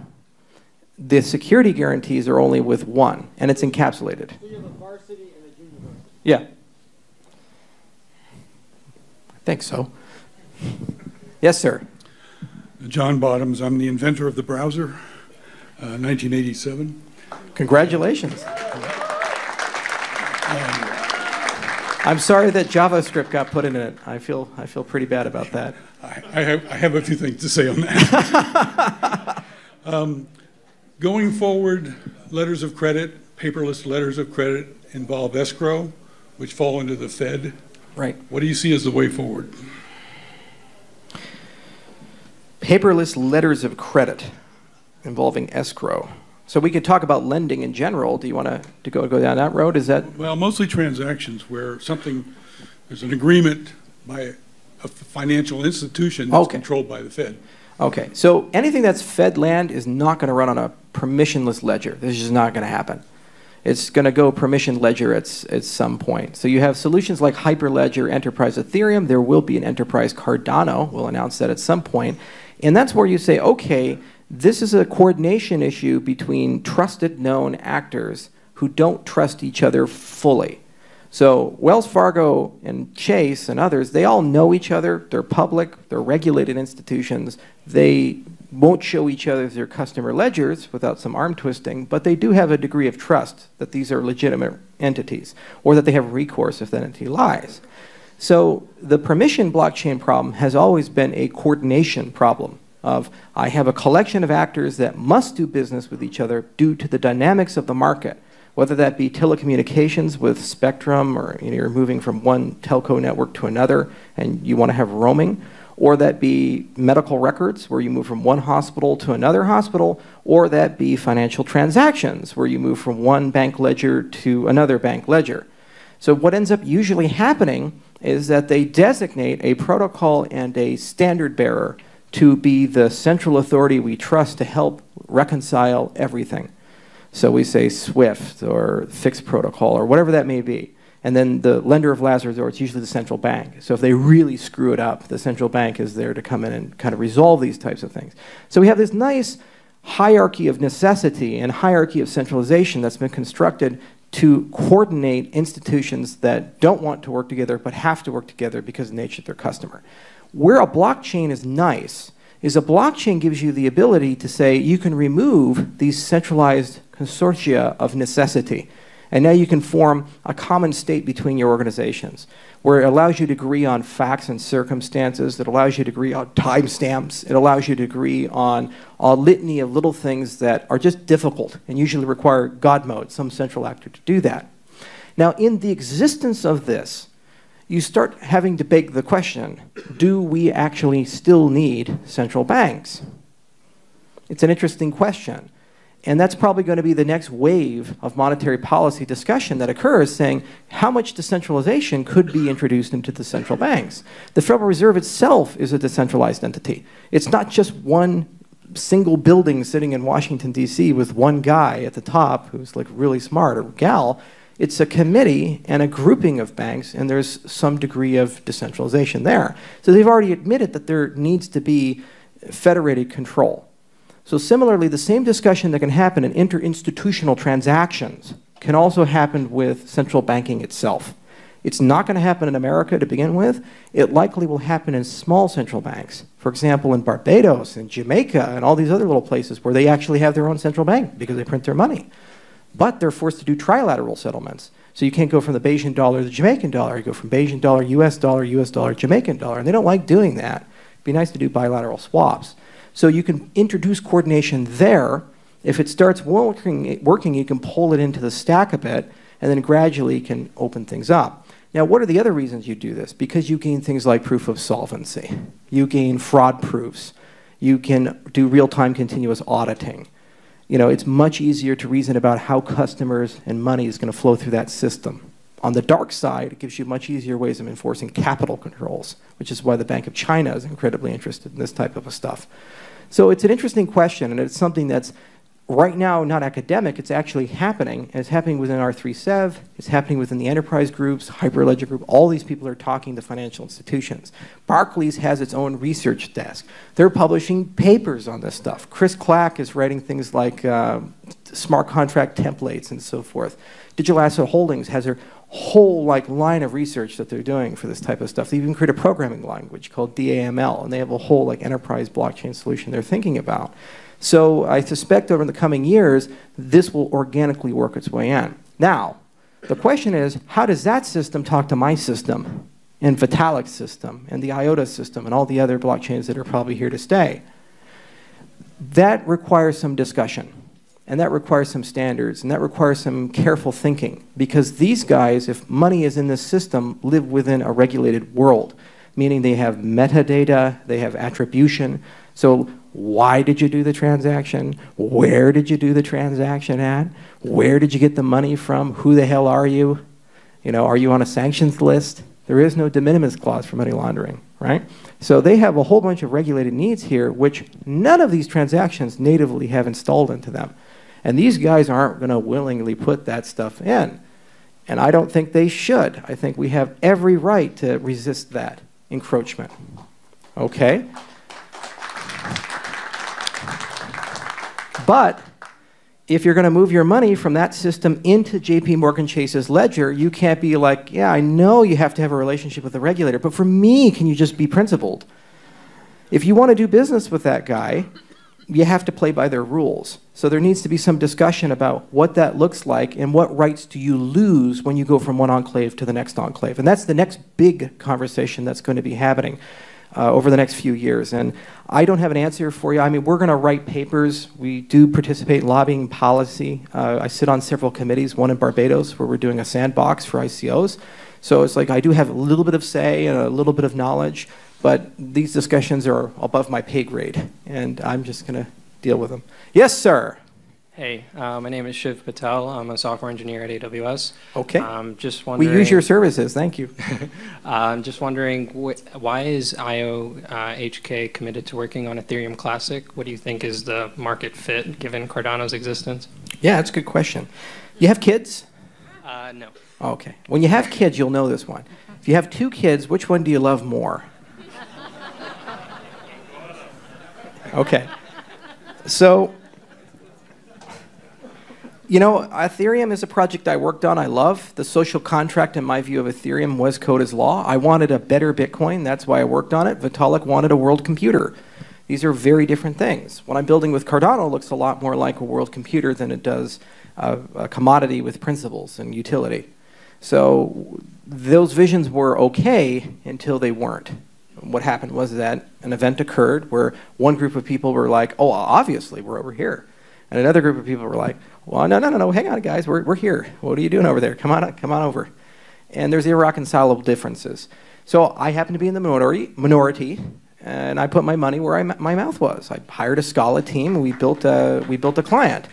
the security guarantees are only with one, and it's encapsulated. So you have a varsity and a junior varsity. Yeah. I think so. Yes, sir. John Bottoms. I'm the inventor of the browser, 1987. Congratulations. I'm sorry that JavaScript got put in it. I feel pretty bad about that. I have a few things to say on that. Going forward, letters of credit, paperless letters of credit involve escrow, which fall into the Fed. Right. What do you see as the way forward? Paperless letters of credit involving escrow. So we could talk about lending in general. Do you want to go down that road? Is that? Well, mostly transactions where there's an agreement by a financial institution that's controlled by the Fed. Okay, so anything that's Fed land is not going to run on a permissionless ledger. This is just not going to happen. It's going to go permissioned ledger at some point. So you have solutions like Hyperledger, Enterprise Ethereum. There will be an Enterprise Cardano. We'll announce that at some point. And that's where you say, okay, this is a coordination issue between trusted known actors who don't trust each other fully. So Wells Fargo and Chase and others, they all know each other. They're public. They're regulated institutions. They won't show each other their customer ledgers without some arm twisting, but they do have a degree of trust that these are legitimate entities, or that they have recourse if that entity lies. So the permission blockchain problem has always been a coordination problem of, I have a collection of actors that must do business with each other due to the dynamics of the market, whether that be telecommunications with spectrum, or you're moving from one telco network to another and you want to have roaming, or that be medical records where you move from one hospital to another hospital, or that be financial transactions where you move from one bank ledger to another bank ledger. So what ends up usually happening is that they designate a protocol and a standard bearer to be the central authority we trust to help reconcile everything. So we say SWIFT or fixed protocol or whatever that may be. And then the lender of last resort is usually the central bank. So if they really screw it up, the central bank is there to come in and kind of resolve these types of things. So we have this nice hierarchy of necessity and hierarchy of centralization that's been constructed to coordinate institutions that don't want to work together but have to work together because of the nature of their customer. Where a blockchain is nice is a blockchain gives you the ability to say you can remove these centralized consortia of necessity. And now you can form a common state between your organizations where it allows you to agree on facts and circumstances, it allows you to agree on timestamps, it allows you to agree on a litany of little things that are just difficult and usually require God mode, some central actor to do that. Now, in the existence of this, you start having to beg the question, do we actually still need central banks? It's an interesting question. And that's probably going to be the next wave of monetary policy discussion that occurs, saying how much decentralization could be introduced into the central banks. The Federal Reserve itself is a decentralized entity. It's not just one single building sitting in Washington, D.C. with one guy at the top who's like really smart, or gal. It's a committee and a grouping of banks, and there's some degree of decentralization there. So they've already admitted that there needs to be federated control. So similarly, the same discussion that can happen in interinstitutional transactions can also happen with central banking itself. It's not going to happen in America to begin with. It likely will happen in small central banks. For example, in Barbados and Jamaica and all these other little places where they actually have their own central bank because they print their money. But they're forced to do trilateral settlements. So you can't go from the Bayesian dollar to the Jamaican dollar. You go from Bayesian dollar, US dollar, Jamaican dollar. And they don't like doing that. It'd be nice to do bilateral swaps. So you can introduce coordination there. If it starts working, you can pull it into the stack a bit, and then gradually you can open things up. Now, what are the other reasons you do this? Because you gain things like proof of solvency. You gain fraud proofs. You can do real-time continuous auditing. You know, it's much easier to reason about how customers and money is going to flow through that system. On the dark side, it gives you much easier ways of enforcing capital controls, which is why the Bank of China is incredibly interested in this type of stuff. So it's an interesting question, and it's something that's right now not academic. It's actually happening. And it's happening within R3SEV. It's happening within the enterprise groups, Hyperledger Group. All these people are talking to financial institutions. Barclays has its own research desk. They're publishing papers on this stuff. Chris Clack is writing things like smart contract templates and so forth. Digital Asset Holdings has their whole line of research that they're doing for this type of stuff. They even create a programming language called DAML, and they have a whole enterprise blockchain solution they're thinking about. So I suspect over the coming years, this will organically work its way in. Now, the question is, how does that system talk to my system, and Vitalik's system, and the IOTA system, and all the other blockchains that are probably here to stay? That requires some discussion. And that requires some standards, and that requires some careful thinking, because these guys, if money is in this system, live within a regulated world, meaning they have metadata, they have attribution. So why did you do the transaction? Where did you do the transaction at? Where did you get the money from? Who the hell are you? You know, are you on a sanctions list? There is no de minimis clause for money laundering, right? So they have a whole bunch of regulated needs here, which none of these transactions natively have installed into them. And these guys aren't going to willingly put that stuff in. And I don't think they should. I think we have every right to resist that encroachment. Okay? But if you're going to move your money from that system into JP Morgan Chase's ledger, you can't be like, yeah, I know you have to have a relationship with the regulator, but for me, can you just be principled? If you want to do business with that guy, you have to play by their rules. So there needs to be some discussion about what that looks like and what rights do you lose when you go from one enclave to the next enclave. And that's the next big conversation that's going to be happening over the next few years. And I don't have an answer for you. I mean, we're going to write papers. We do participate in lobbying policy. I sit on several committees, one in Barbados where we're doing a sandbox for ICOs. So it's like I do have a little bit of say and a little bit of knowledge, but these discussions are above my pay grade, and I'm just going to deal with them. Yes, sir. Hey, my name is Shiv Patel. I'm a software engineer at AWS. Okay. Just wondering, we use your services. Thank you. I'm just wondering, why is IOHK committed to working on Ethereum Classic? What do you think is the market fit, given Cardano's existence? Yeah, that's a good question. You have kids? No. Okay. When you have kids, you'll know this one. If you have two kids, which one do you love more? Okay. So, you know, Ethereum is a project I worked on. I love. The social contract, in my view, of Ethereum was code as law. I wanted a better Bitcoin. That's why I worked on it. Vitalik wanted a world computer. These are very different things. What I'm building with Cardano looks a lot more like a world computer than it does a commodity with principles and utility. So those visions were okay until they weren't. What happened was that an event occurred where one group of people were like, oh, obviously, we're over here. And another group of people were like, well, no, hang on, guys, we're here. What are you doing over there? Come on over. And there's irreconcilable differences. So I happen to be in the minority, and I put my money where my mouth was. I hired a Scala team, and we built a client,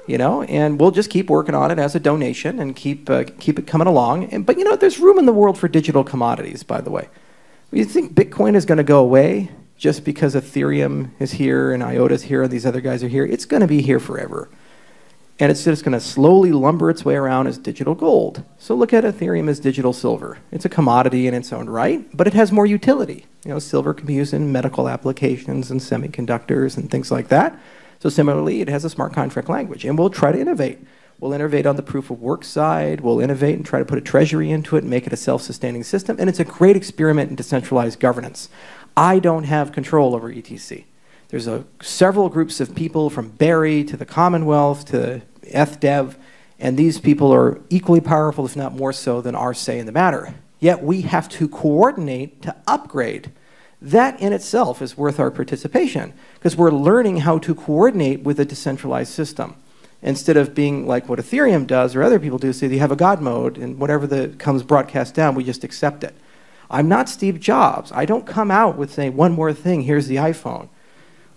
you know, and we'll just keep working on it as a donation and keep it coming along. But, you know, there's room in the world for digital commodities, by the way. You think Bitcoin is going to go away? just because Ethereum is here and IOTA is here and these other guys are here. It's going to be here forever. And it's just going to slowly lumber its way around as digital gold. So look at Ethereum as digital silver. It's a commodity in its own right, but it has more utility. You know, silver can be used in medical applications and semiconductors and things like that. So similarly, it has a smart contract language, and we'll try to innovate. We'll innovate on the proof of work side. We'll innovate and try to put a treasury into it and make it a self-sustaining system. And it's a great experiment in decentralized governance. I don't have control over ETC. There's several groups of people from Barry to the Commonwealth to FDev, and these people are equally powerful, if not more so, than our say in the matter. Yet we have to coordinate to upgrade. That in itself is worth our participation, because we're learning how to coordinate with a decentralized system. Instead of being like what Ethereum does or other people do, say you have a God mode, and whatever comes broadcast down, we just accept it. I'm not Steve Jobs. I don't come out with saying, one more thing, here's the iPhone.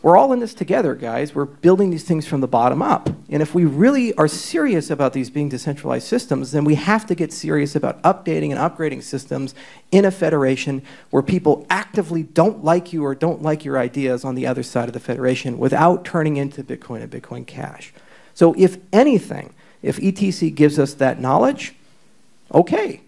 We're all in this together, guys. We're building these things from the bottom up. And if we really are serious about these being decentralized systems, then we have to get serious about updating and upgrading systems in a federation where people actively don't like you or don't like your ideas on the other side of the federation without turning into Bitcoin and Bitcoin Cash. So if anything, if ETC gives us that knowledge, okay,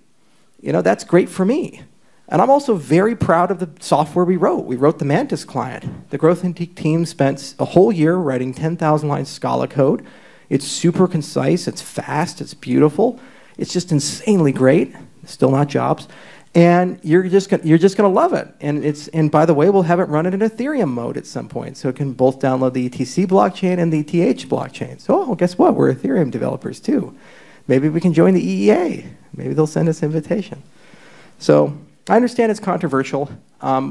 you know, that's great for me. And I'm also very proud of the software we wrote. We wrote the Mantis client. The growth team spent a whole year writing 10,000 lines Scala code. It's super concise, it's fast, it's beautiful. It's just insanely great. Still not Jobs. And you're just gonna love it. And by the way, we'll have it run in Ethereum mode at some point, so it can both download the ETC blockchain and the ETH blockchain. So well, guess what? We're Ethereum developers too. Maybe we can join the EEA. Maybe they'll send us an invitation. So I understand it's controversial.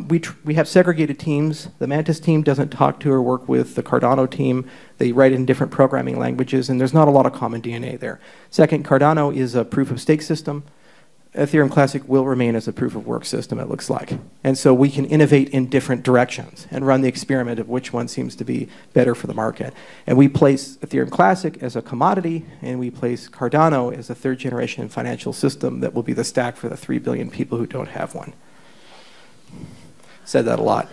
We have segregated teams. The Mantis team doesn't talk to or work with the Cardano team. They write in different programming languages, and there's not a lot of common DNA there. Second, Cardano is a proof-of-stake system. Ethereum Classic will remain as a proof-of-work system, it looks like. And so we can innovate in different directions and run the experiment of which one seems to be better for the market. And we place Ethereum Classic as a commodity, and we place Cardano as a third-generation financial system that will be the stack for the 3 billion people who don't have one. Said that a lot.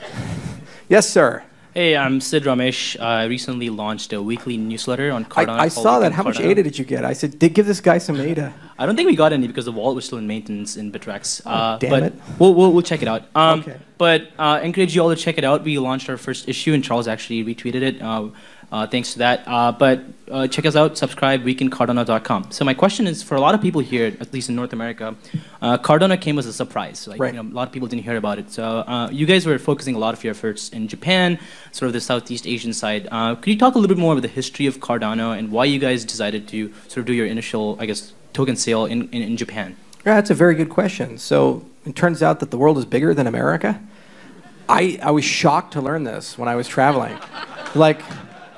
Yes, sir. Hey, I'm Sid Ramesh. I recently launched a weekly newsletter on Cardano. I saw that. How much ADA did you get? I said, give this guy some ADA. I don't think we got any because the wallet was still in maintenance in Bittrex. Damn it. We'll check it out. Okay. But encourage you all to check it out. We launched our first issue, and Charles actually retweeted it. Thanks to that. But check us out, subscribe, weekendcardano.com. So my question is, for a lot of people here, at least in North America, Cardano came as a surprise. Like, right. You know, a lot of people didn't hear about it. So you guys were focusing a lot of your efforts in Japan, sort of the Southeast Asian side. Could you talk a little bit more about the history of Cardano and why you guys decided to sort of do your initial, I guess, token sale in Japan? Yeah, that's a very good question. So it turns out that the world is bigger than America. I was shocked to learn this when I was traveling. Like,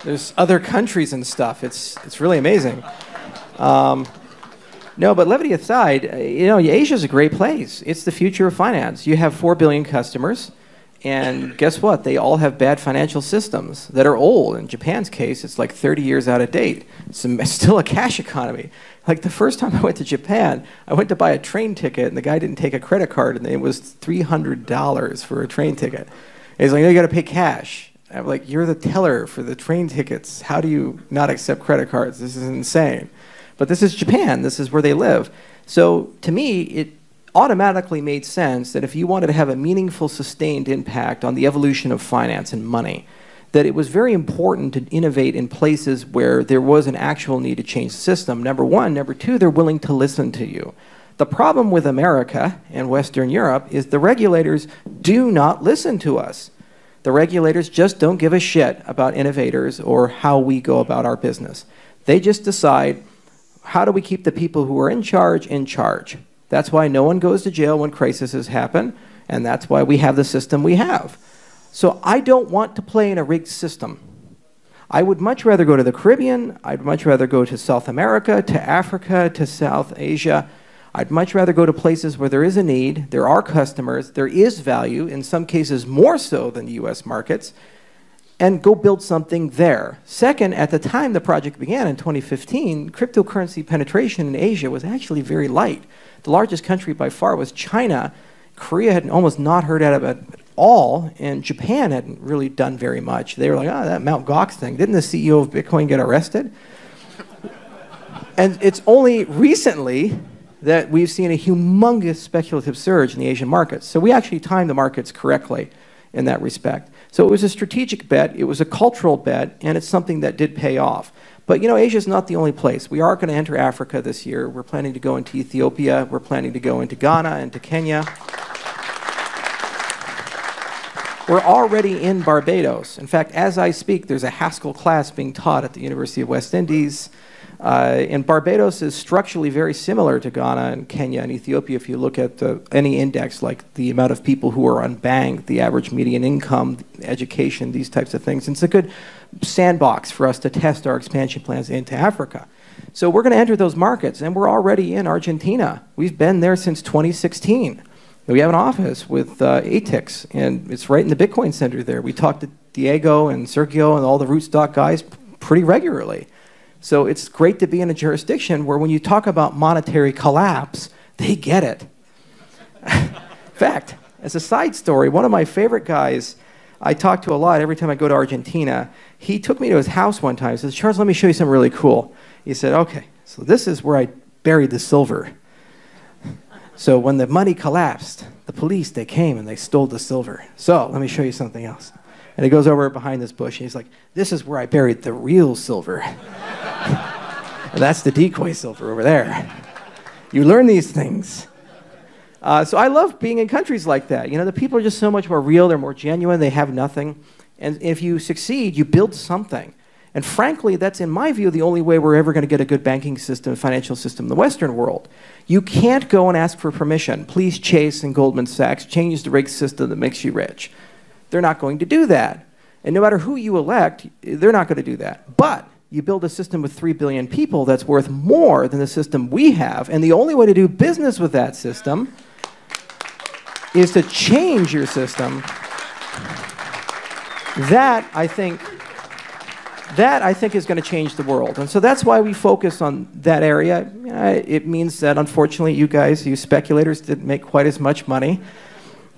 there's other countries and stuff. It's really amazing. No, but levity aside, you know, Asia's a great place. It's the future of finance. You have 4 billion customers, and guess what? They all have bad financial systems that are old. In Japan's case, it's like 30 years out of date. It's still a cash economy. Like the first time I went to Japan, I went to buy a train ticket, and the guy didn't take a credit card, and it was $300 for a train ticket. And he's like, no, you got to pay cash. I'm like, you're the teller for the train tickets. How do you not accept credit cards? This is insane. But this is Japan. This is where they live. So to me, it automatically made sense that if you wanted to have a meaningful, sustained impact on the evolution of finance and money, that it was very important to innovate in places where there was an actual need to change the system. Number one. Number two, they're willing to listen to you. The problem with America and Western Europe is the regulators do not listen to us. The regulators just don't give a shit about innovators or how we go about our business. They just decide, how do we keep the people who are in charge in charge? That's why no one goes to jail when crises happen, and that's why we have the system we have. So I don't want to play in a rigged system. I would much rather go to the Caribbean. I'd much rather go to South America, to Africa, to South Asia. I'd much rather go to places where there is a need, there are customers, there is value, in some cases more so than the US markets, and go build something there. Second, at the time the project began in 2015, cryptocurrency penetration in Asia was actually very light. The largest country by far was China. Korea had almost not heard about it all, and Japan hadn't really done very much. They were like, oh, that Mt. Gox thing, didn't the CEO of Bitcoin get arrested? And it's only recently that we've seen a humongous speculative surge in the Asian markets. So we actually timed the markets correctly in that respect. So it was a strategic bet, it was a cultural bet, and it's something that did pay off. But you know, Asia's not the only place. We are going to enter Africa this year. We're planning to go into Ethiopia. We're planning to go into Ghana and to Kenya. We're already in Barbados. In fact, as I speak, there's a Haskell class being taught at the University of West Indies. And Barbados is structurally very similar to Ghana and Kenya and Ethiopia. If you look at any index, like the amount of people who are unbanked, the average median income, education, these types of things. And it's a good sandbox for us to test our expansion plans into Africa. So we're going to enter those markets, and we're already in Argentina. We've been there since 2016. We have an office with ATIX, and it's right in the Bitcoin Center there. We talk to Diego and Sergio and all the rootstock guys pretty regularly. So it's great to be in a jurisdiction where when you talk about monetary collapse, they get it. In fact, as a side story, one of my favorite guys I talk to a lot every time I go to Argentina, he took me to his house one time. He says, Charles, let me show you something really cool. He said, okay, so this is where I buried the silver. So when the money collapsed, the police, they came and they stole the silver. So let me show you something else. And he goes over behind this bush, and he's like, this is where I buried the real silver. And that's the decoy silver over there. You learn these things. So I love being in countries like that. You know, the people are just so much more real, they're more genuine, they have nothing. And if you succeed, you build something. And frankly, that's, in my view, the only way we're ever going to get a good banking system, financial system in the Western world. You can't go and ask for permission. Please, Chase and Goldman Sachs, change the rate system that makes you rich. They're not going to do that. And no matter who you elect, they're not going to do that. But you build a system with 3 billion people that's worth more than the system we have, and the only way to do business with that system is to change your system. That, I think, is going to change the world. And so that's why we focus on that area. It means that, unfortunately, you guys, you speculators, didn't make quite as much money.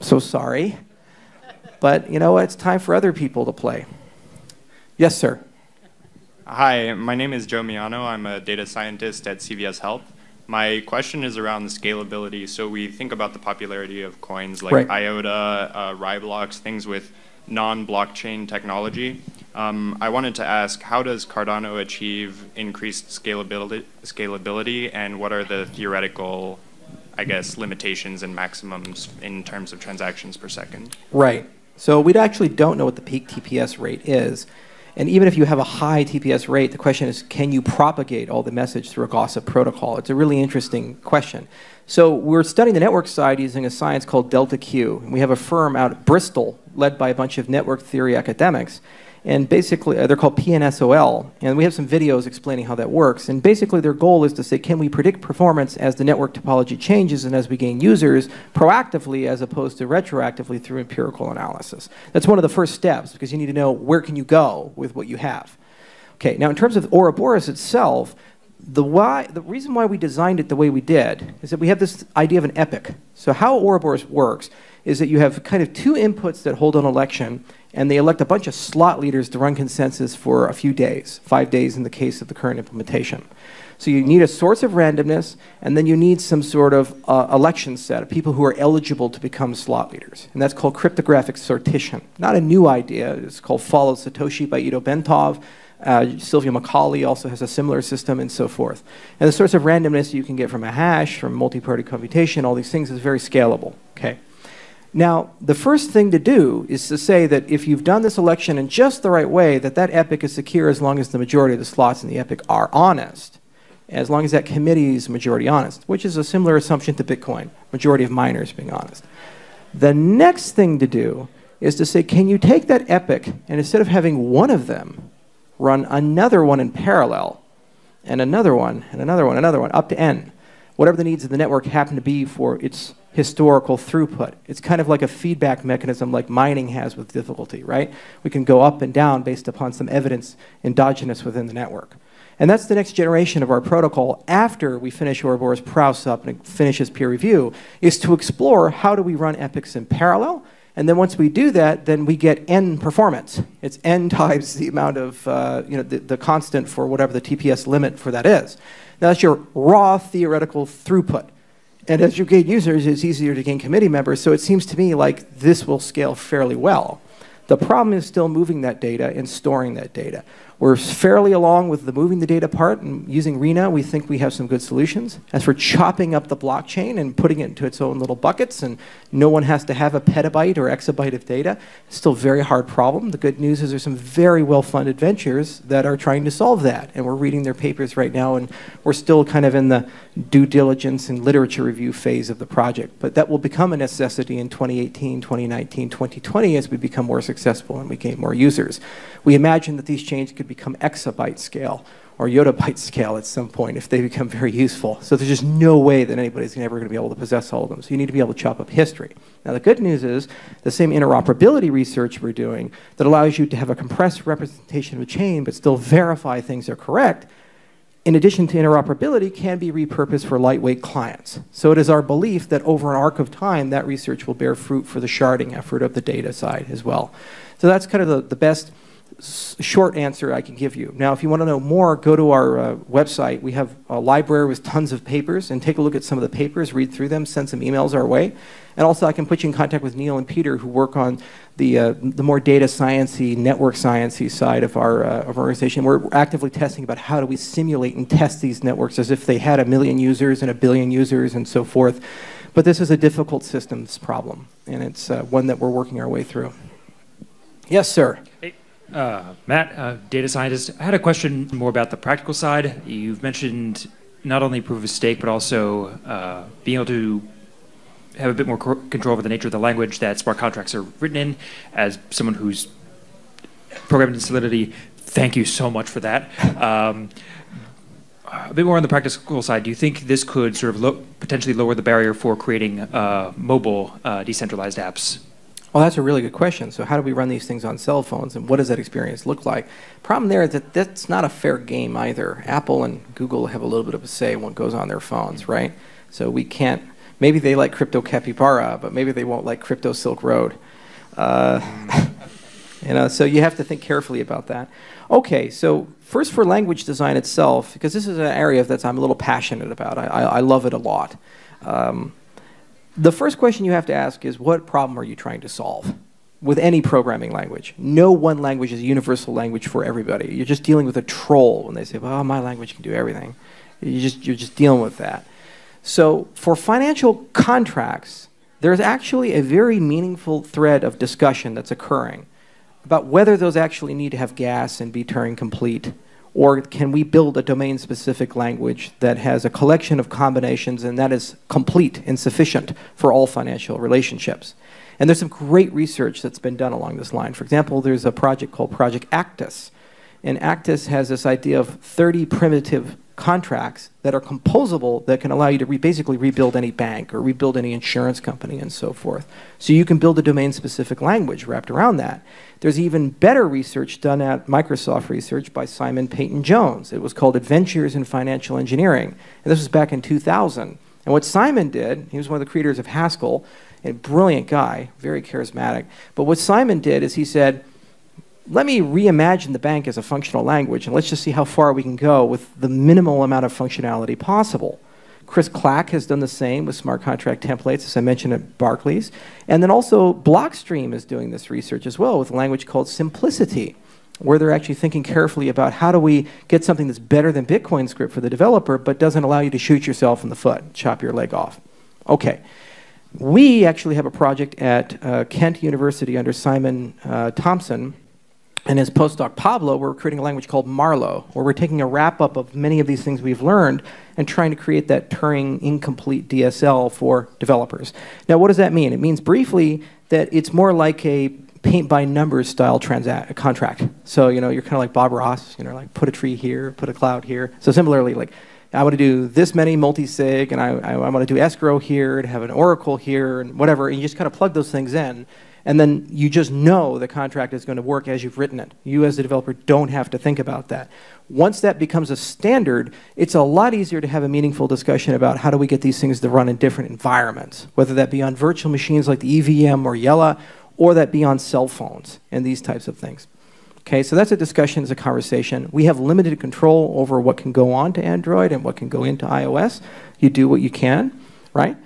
So sorry. But you know what? It's time for other people to play. Yes, sir. Hi, my name is Joe Miano. I'm a data scientist at CVS Health. My question is around the scalability. So we think about the popularity of coins like right. IOTA, Riblox, things with non-blockchain technology. I wanted to ask, how does Cardano achieve increased scalability, and what are the theoretical, I guess, limitations and maximums in terms of transactions per second? Right. So we actually don't know what the peak TPS rate is. And even if you have a high TPS rate, the question is, can you propagate all the message through a gossip protocol? It's a really interesting question. So we're studying the network side using a science called Delta Q. And we have a firm out at Bristol led by a bunch of network theory academics. And basically, they're called PNSOL. And we have some videos explaining how that works. And basically, their goal is to say, can we predict performance as the network topology changes and as we gain users proactively as opposed to retroactively through empirical analysis? That's one of the first steps, because you need to know where can you go with what you have. Okay, now in terms of Ouroboros itself, the reason why we designed it the way we did is that we have this idea of an epoch. So how Ouroboros works is that you have kind of two inputs that hold an election, and they elect a bunch of slot leaders to run consensus for a few days, 5 days in the case of the current implementation. So you need a source of randomness, and then you need some sort of election set of people who are eligible to become slot leaders. And that's called cryptographic sortition. Not a new idea. It's called Follow Satoshi by Ido Bentov. Sylvia Macaulay also has a similar system, and so forth. And the source of randomness you can get from a hash, from multi-party computation, all these things is very scalable. Okay. Now, the first thing to do is to say that if you've done this election in just the right way, that that epoch is secure as long as the majority of the slots in the epoch are honest, as long as that committee is majority honest, which is a similar assumption to Bitcoin, majority of miners being honest. The next thing to do is to say, can you take that epoch, and instead of having one of them, run another one in parallel, and another one, and another one, another one, up to n, whatever the needs of the network happen to be for its historical throughput. It's kind of like a feedback mechanism like mining has with difficulty, right? We can go up and down based upon some evidence endogenous within the network. And that's the next generation of our protocol after we finish Ouroboros Prouse up and it finishes peer review, is to explore how do we run epochs in parallel, And then once we do that, then we get n performance. It's n times the amount of, the constant for whatever the TPS limit for that is. Now that's your raw theoretical throughput. And as you gain users, it's easier to gain committee members. So it seems to me like this will scale fairly well. The problem is still moving that data and storing that data. We're fairly along with the moving the data part, and using RENA, we think we have some good solutions. As for chopping up the blockchain and putting it into its own little buckets, and no one has to have a petabyte or exabyte of data, it's still a very hard problem. The good news is there's some very well-funded ventures that are trying to solve that, and we're reading their papers right now, and we're still kind of in the due diligence and literature review phase of the project. But that will become a necessity in 2018, 2019, 2020 as we become more successful and we gain more users. We imagine that these chains could become exabyte scale or yottabyte scale at some point if they become very useful. So there's just no way that anybody's ever going to be able to possess all of them. So you need to be able to chop up history. Now the good news is the same interoperability research we're doing that allows you to have a compressed representation of a chain but still verify things are correct, in addition to interoperability, can be repurposed for lightweight clients. So it is our belief that over an arc of time, that research will bear fruit for the sharding effort of the data side as well. So that's kind of the best short answer I can give you. Now, if you want to know more, go to our website. We have a library with tons of papers, and take a look at some of the papers, read through them, send some emails our way. And also, I can put you in contact with Neil and Peter, who work on the more data science-y, network science-y side of our organization. We're actively testing about how do we simulate and test these networks as if they had 1 million users and 1 billion users and so forth. But this is a difficult systems problem, and it's one that we're working our way through. Yes, sir. Hey. Matt, data scientist. I had a question more about the practical side. You've mentioned not only proof of stake, but also being able to have a bit more control over the nature of the language that smart contracts are written in. As someone who's programmed in Solidity, thank you so much for that. A bit more on the practical side, do you think this could sort of potentially lower the barrier for creating mobile decentralized apps? Well, that's a really good question. So how do we run these things on cell phones, and what does that experience look like? Problem there is that that's not a fair game either. Apple and Google have a little bit of a say in what goes on their phones, right? So we can't, maybe they like Crypto Capybara, but maybe they won't like Crypto Silk Road. So you have to think carefully about that. Okay, so first for language design itself, because this is an area that I'm a little passionate about. I love it a lot. The first question you have to ask is, what problem are you trying to solve with any programming language? No one language is a universal language for everybody. You're just dealing with a troll when they say, well, my language can do everything. You're just dealing with that. So for financial contracts, there's actually a very meaningful thread of discussion that's occurring about whether those actually need to have gas and be Turing complete, or can we build a domain-specific language that has a collection of combinations and that is complete and sufficient for all financial relationships? And there's some great research that's been done along this line. For example, there's a project called Project Actus. And Actus has this idea of 30 primitive contracts that are composable that can allow you to basically rebuild any bank or rebuild any insurance company and so forth. So you can build a domain-specific language wrapped around that. There's even better research done at Microsoft Research by Simon Peyton Jones. It was called Adventures in Financial Engineering. And this was back in 2000. And what Simon did, he was one of the creators of Haskell, a brilliant guy, very charismatic. But what Simon did is he said, let me reimagine the bank as a functional language, and let's just see how far we can go with the minimal amount of functionality possible. Chris Clack has done the same with smart contract templates, as I mentioned at Barclays. And then also Blockstream is doing this research as well with a language called Simplicity, where they're actually thinking carefully about how do we get something that's better than Bitcoin script for the developer, but doesn't allow you to shoot yourself in the foot, chop your leg off. Okay. We actually have a project at Kent University under Simon Thompson and his postdoc Pablo. We're creating a language called Marlowe, where we're taking a wrap-up of many of these things we've learned and trying to create that Turing incomplete DSL for developers. Now, what does that mean? It means briefly that it's more like a paint-by-numbers style contract. So, you're kind of like Bob Ross, like put a tree here, put a cloud here. So similarly, like, I want to do this many multi-sig, and I want to do escrow here, and have an oracle here, and whatever, and you just kind of plug those things in. And then you just know the contract is going to work as you've written it. You as the developer don't have to think about that. Once that becomes a standard, it's a lot easier to have a meaningful discussion about how do we get these things to run in different environments, whether that be on virtual machines like the EVM or Yella, or that be on cell phones and these types of things. Okay, so that's a discussion, it's a conversation. We have limited control over what can go on to Android and what can go into iOS. You do what you can, right?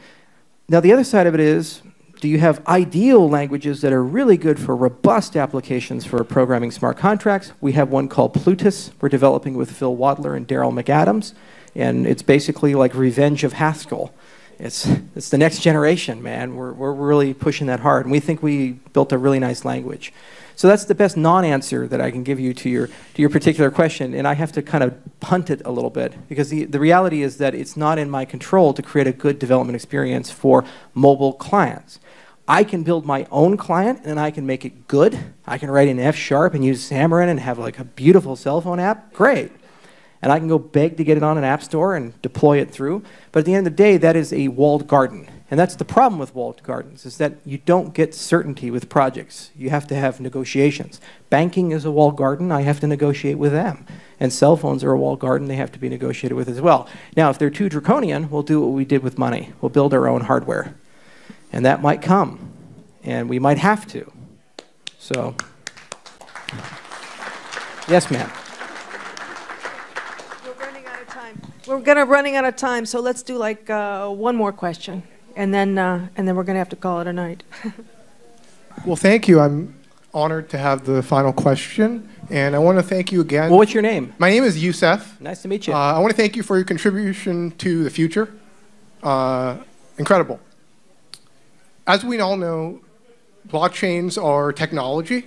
Now the other side of it is, do you have ideal languages that are really good for robust applications for programming smart contracts? We have one called Plutus we're developing with Phil Wadler and Daryl McAdams, and it's basically like Revenge of Haskell. It's the next generation, man. We're really pushing that hard, and we think we built a really nice language. So that's the best non-answer that I can give you to your particular question, and I have to kind of punt it a little bit, because the reality is that it's not in my control to create a good development experience for mobile clients. I can build my own client, and I can make it good. I can write in F# and use Xamarin and have like a beautiful cell phone app. Great. And I can go beg to get it on an app store and deploy it through. But at the end of the day, that is a walled garden. And that's the problem with walled gardens, is that you don't get certainty with projects. You have to have negotiations. Banking is a walled garden. I have to negotiate with them. And cell phones are a walled garden. They have to be negotiated with as well. Now, if they're too draconian, we'll do what we did with money. We'll build our own hardware. And that might come. And we might have to. So, yes, ma'am. We're running out of time, so let's do like one more question, and then we're gonna have to call it a night. Well, thank you. I'm honored to have the final question, and I want to thank you again. Well, what's your name? My name is Youssef. Nice to meet you. I want to thank you for your contribution to the future. Incredible. As we all know, blockchains are technology,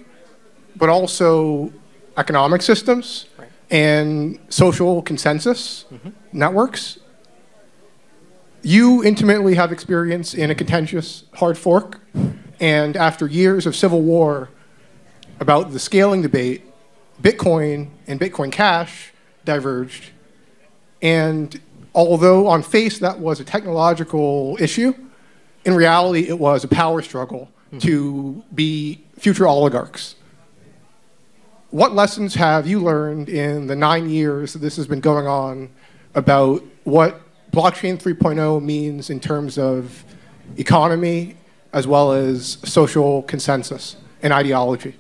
but also economic systems. Right. And social consensus networks. You intimately have experience in a contentious hard fork, and after years of civil war about the scaling debate, Bitcoin and Bitcoin Cash diverged. And although on face that was a technological issue, in reality it was a power struggle to be future oligarchs. What lessons have you learned in the 9 years that this has been going on about what blockchain 3.0 means in terms of economy as well as social consensus and ideology?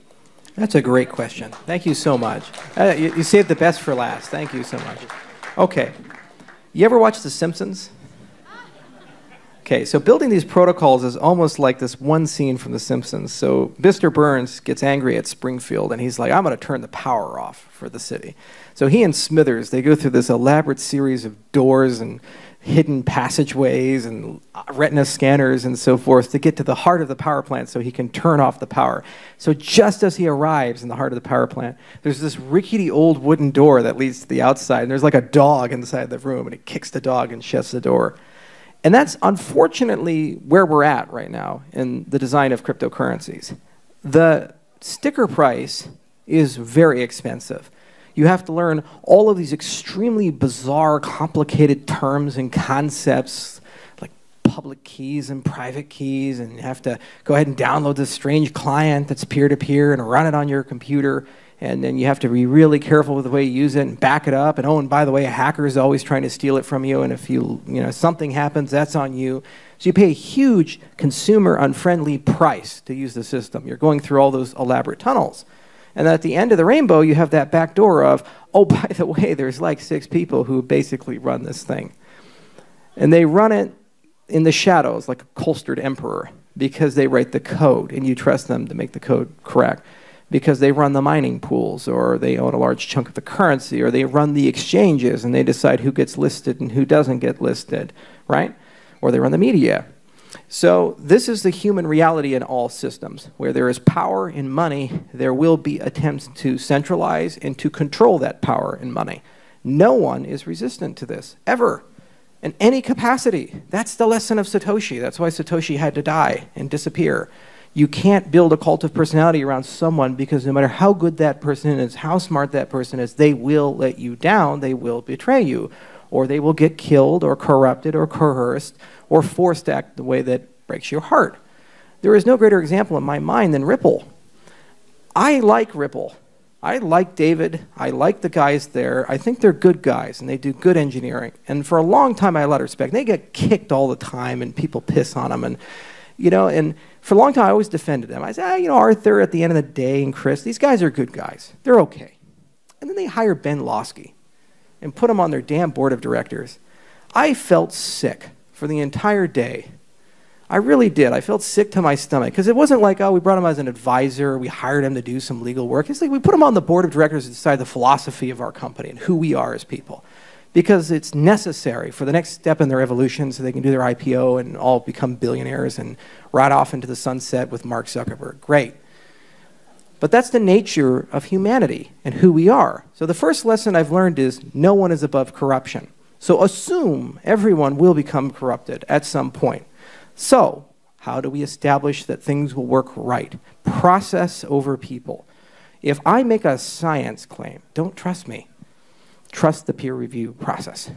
That's a great question. Thank you so much. You saved the best for last. Thank you so much. Okay. You ever watch The Simpsons? Okay, so building these protocols is almost like this one scene from The Simpsons. So Mr. Burns gets angry at Springfield, and he's like, I'm going to turn the power off for the city. So he and Smithers, they go through this elaborate series of doors and hidden passageways and retina scanners and so forth to get to the heart of the power plant so he can turn off the power. So just as he arrives in the heart of the power plant, there's this rickety old wooden door that leads to the outside, and there's like a dog inside the room, and he kicks the dog and shuts the door. And that's unfortunately where we're at right now in the design of cryptocurrencies. The sticker price is very expensive. You have to learn all of these extremely bizarre, complicated terms and concepts, like public keys and private keys, and you have to go ahead and download this strange client that's peer-to-peer and run it on your computer. And then you have to be really careful with the way you use it and back it up. And oh, and by the way, a hacker is always trying to steal it from you. And if something happens, that's on you. So you pay a huge consumer-unfriendly price to use the system. You're going through all those elaborate tunnels. And at the end of the rainbow, you have that back door of, oh, by the way, there's like 6 people who basically run this thing. And they run it in the shadows like a cloistered emperor because they write the code, and you trust them to make the code correct. Because they run the mining pools, or they own a large chunk of the currency, or they run the exchanges and they decide who gets listed and who doesn't get listed, right? Or they run the media. So this is the human reality in all systems. Where there is power in money, there will be attempts to centralize and to control that power in money. No one is resistant to this, ever, in any capacity. That's the lesson of Satoshi. That's why Satoshi had to die and disappear. You can't build a cult of personality around someone, because no matter how good that person is, how smart that person is, they will let you down, they will betray you, or they will get killed or corrupted or coerced or forced to act the way that breaks your heart. There is no greater example in my mind than Ripple. I like Ripple. I like David. I like the guys there. I think they're good guys, and they do good engineering. And for a long time, I had a lot of respect. They get kicked all the time, and people piss on them. You know, and for a long time I always defended them. I said, you know, Arthur at the end of the day and Chris, these guys are good guys. They're okay. And then they hire Ben Losky and put him on their damn board of directors. I felt sick for the entire day. I really did. I felt sick to my stomach because it wasn't like, oh, we brought him as an advisor, we hired him to do some legal work. It's like we put him on the board of directors to decide the philosophy of our company and who we are as people, because it's necessary for the next step in their evolution so they can do their IPO and all become billionaires and ride off into the sunset with Mark Zuckerberg. Great. But that's the nature of humanity and who we are. So the first lesson I've learned is no one is above corruption. So assume everyone will become corrupted at some point. So how do we establish that things will work right? Process over people. If I make a science claim, don't trust me. Trust the peer review process.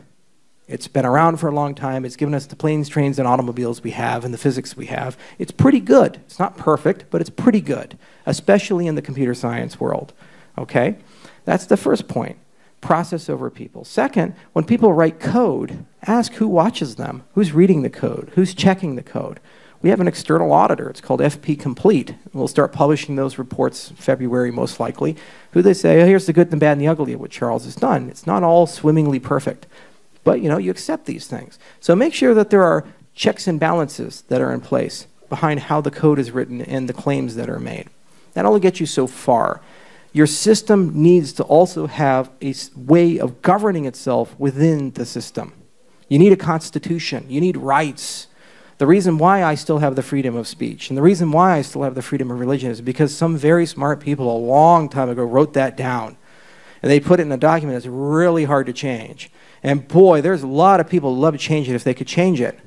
It's been around for a long time. It's given us the planes, trains, and automobiles we have and the physics we have. It's pretty good. It's not perfect, but it's pretty good, especially in the computer science world. Okay? That's the first point. Process over people. Second, when people write code, ask who watches them, who's reading the code, who's checking the code. We have an external auditor. It's called FP Complete. We'll start publishing those reports in February, most likely. Who they say, oh, here's the good, the bad, and the ugly of what Charles has done. It's not all swimmingly perfect. But, you know, you accept these things. So make sure that there are checks and balances that are in place behind how the code is written and the claims that are made. That only gets you so far. Your system needs to also have a way of governing itself within the system. You need a constitution. You need rights. The reason why I still have the freedom of speech and the reason why I still have the freedom of religion is because some very smart people a long time ago wrote that down. And they put it in a document that's really hard to change. And boy, there's a lot of people who love to change it if they could change it.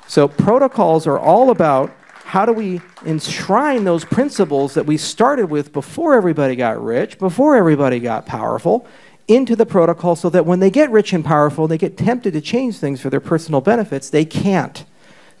So protocols are all about how do we enshrine those principles that we started with before everybody got rich, before everybody got powerful, into the protocol so that when they get rich and powerful, they get tempted to change things for their personal benefits, they can't.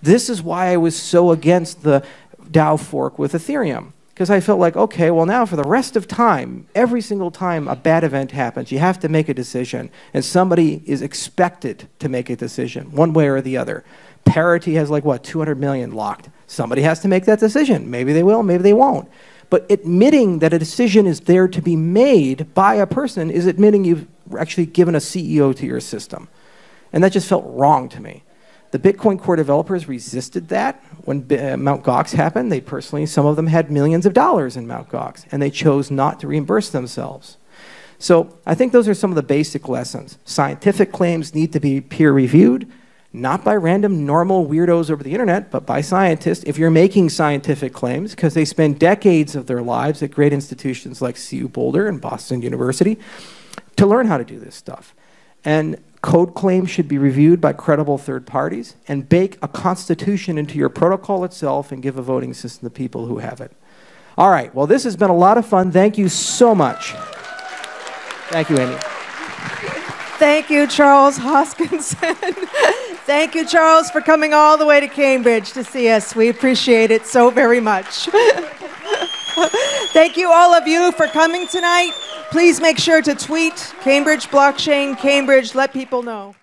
This is why I was so against the DAO fork with Ethereum. Because I felt like, okay, well now for the rest of time, every single time a bad event happens, you have to make a decision. And somebody is expected to make a decision, one way or the other. Parity has like, what, 200 million locked. Somebody has to make that decision. Maybe they will, maybe they won't. But admitting that a decision is there to be made by a person is admitting you've actually given a CEO to your system. And that just felt wrong to me. The Bitcoin core developers resisted that when Mt. Gox happened. They personally, some of them had millions of dollars in Mt. Gox, and they chose not to reimburse themselves. So I think those are some of the basic lessons. Scientific claims need to be peer reviewed, not by random normal weirdos over the internet, but by scientists. If you're making scientific claims, because they spend decades of their lives at great institutions like CU Boulder and Boston University to learn how to do this stuff. And code claims should be reviewed by credible third parties, and bake a constitution into your protocol itself and give a voting system to people who have it. All right, well, this has been a lot of fun. Thank you so much. Thank you, Amy. Thank you, Charles Hoskinson. Thank you, Charles, for coming all the way to Cambridge to see us. We appreciate it so very much. Thank you, all of you, for coming tonight. Please make sure to tweet Cambridge Blockchain Cambridge. Let people know.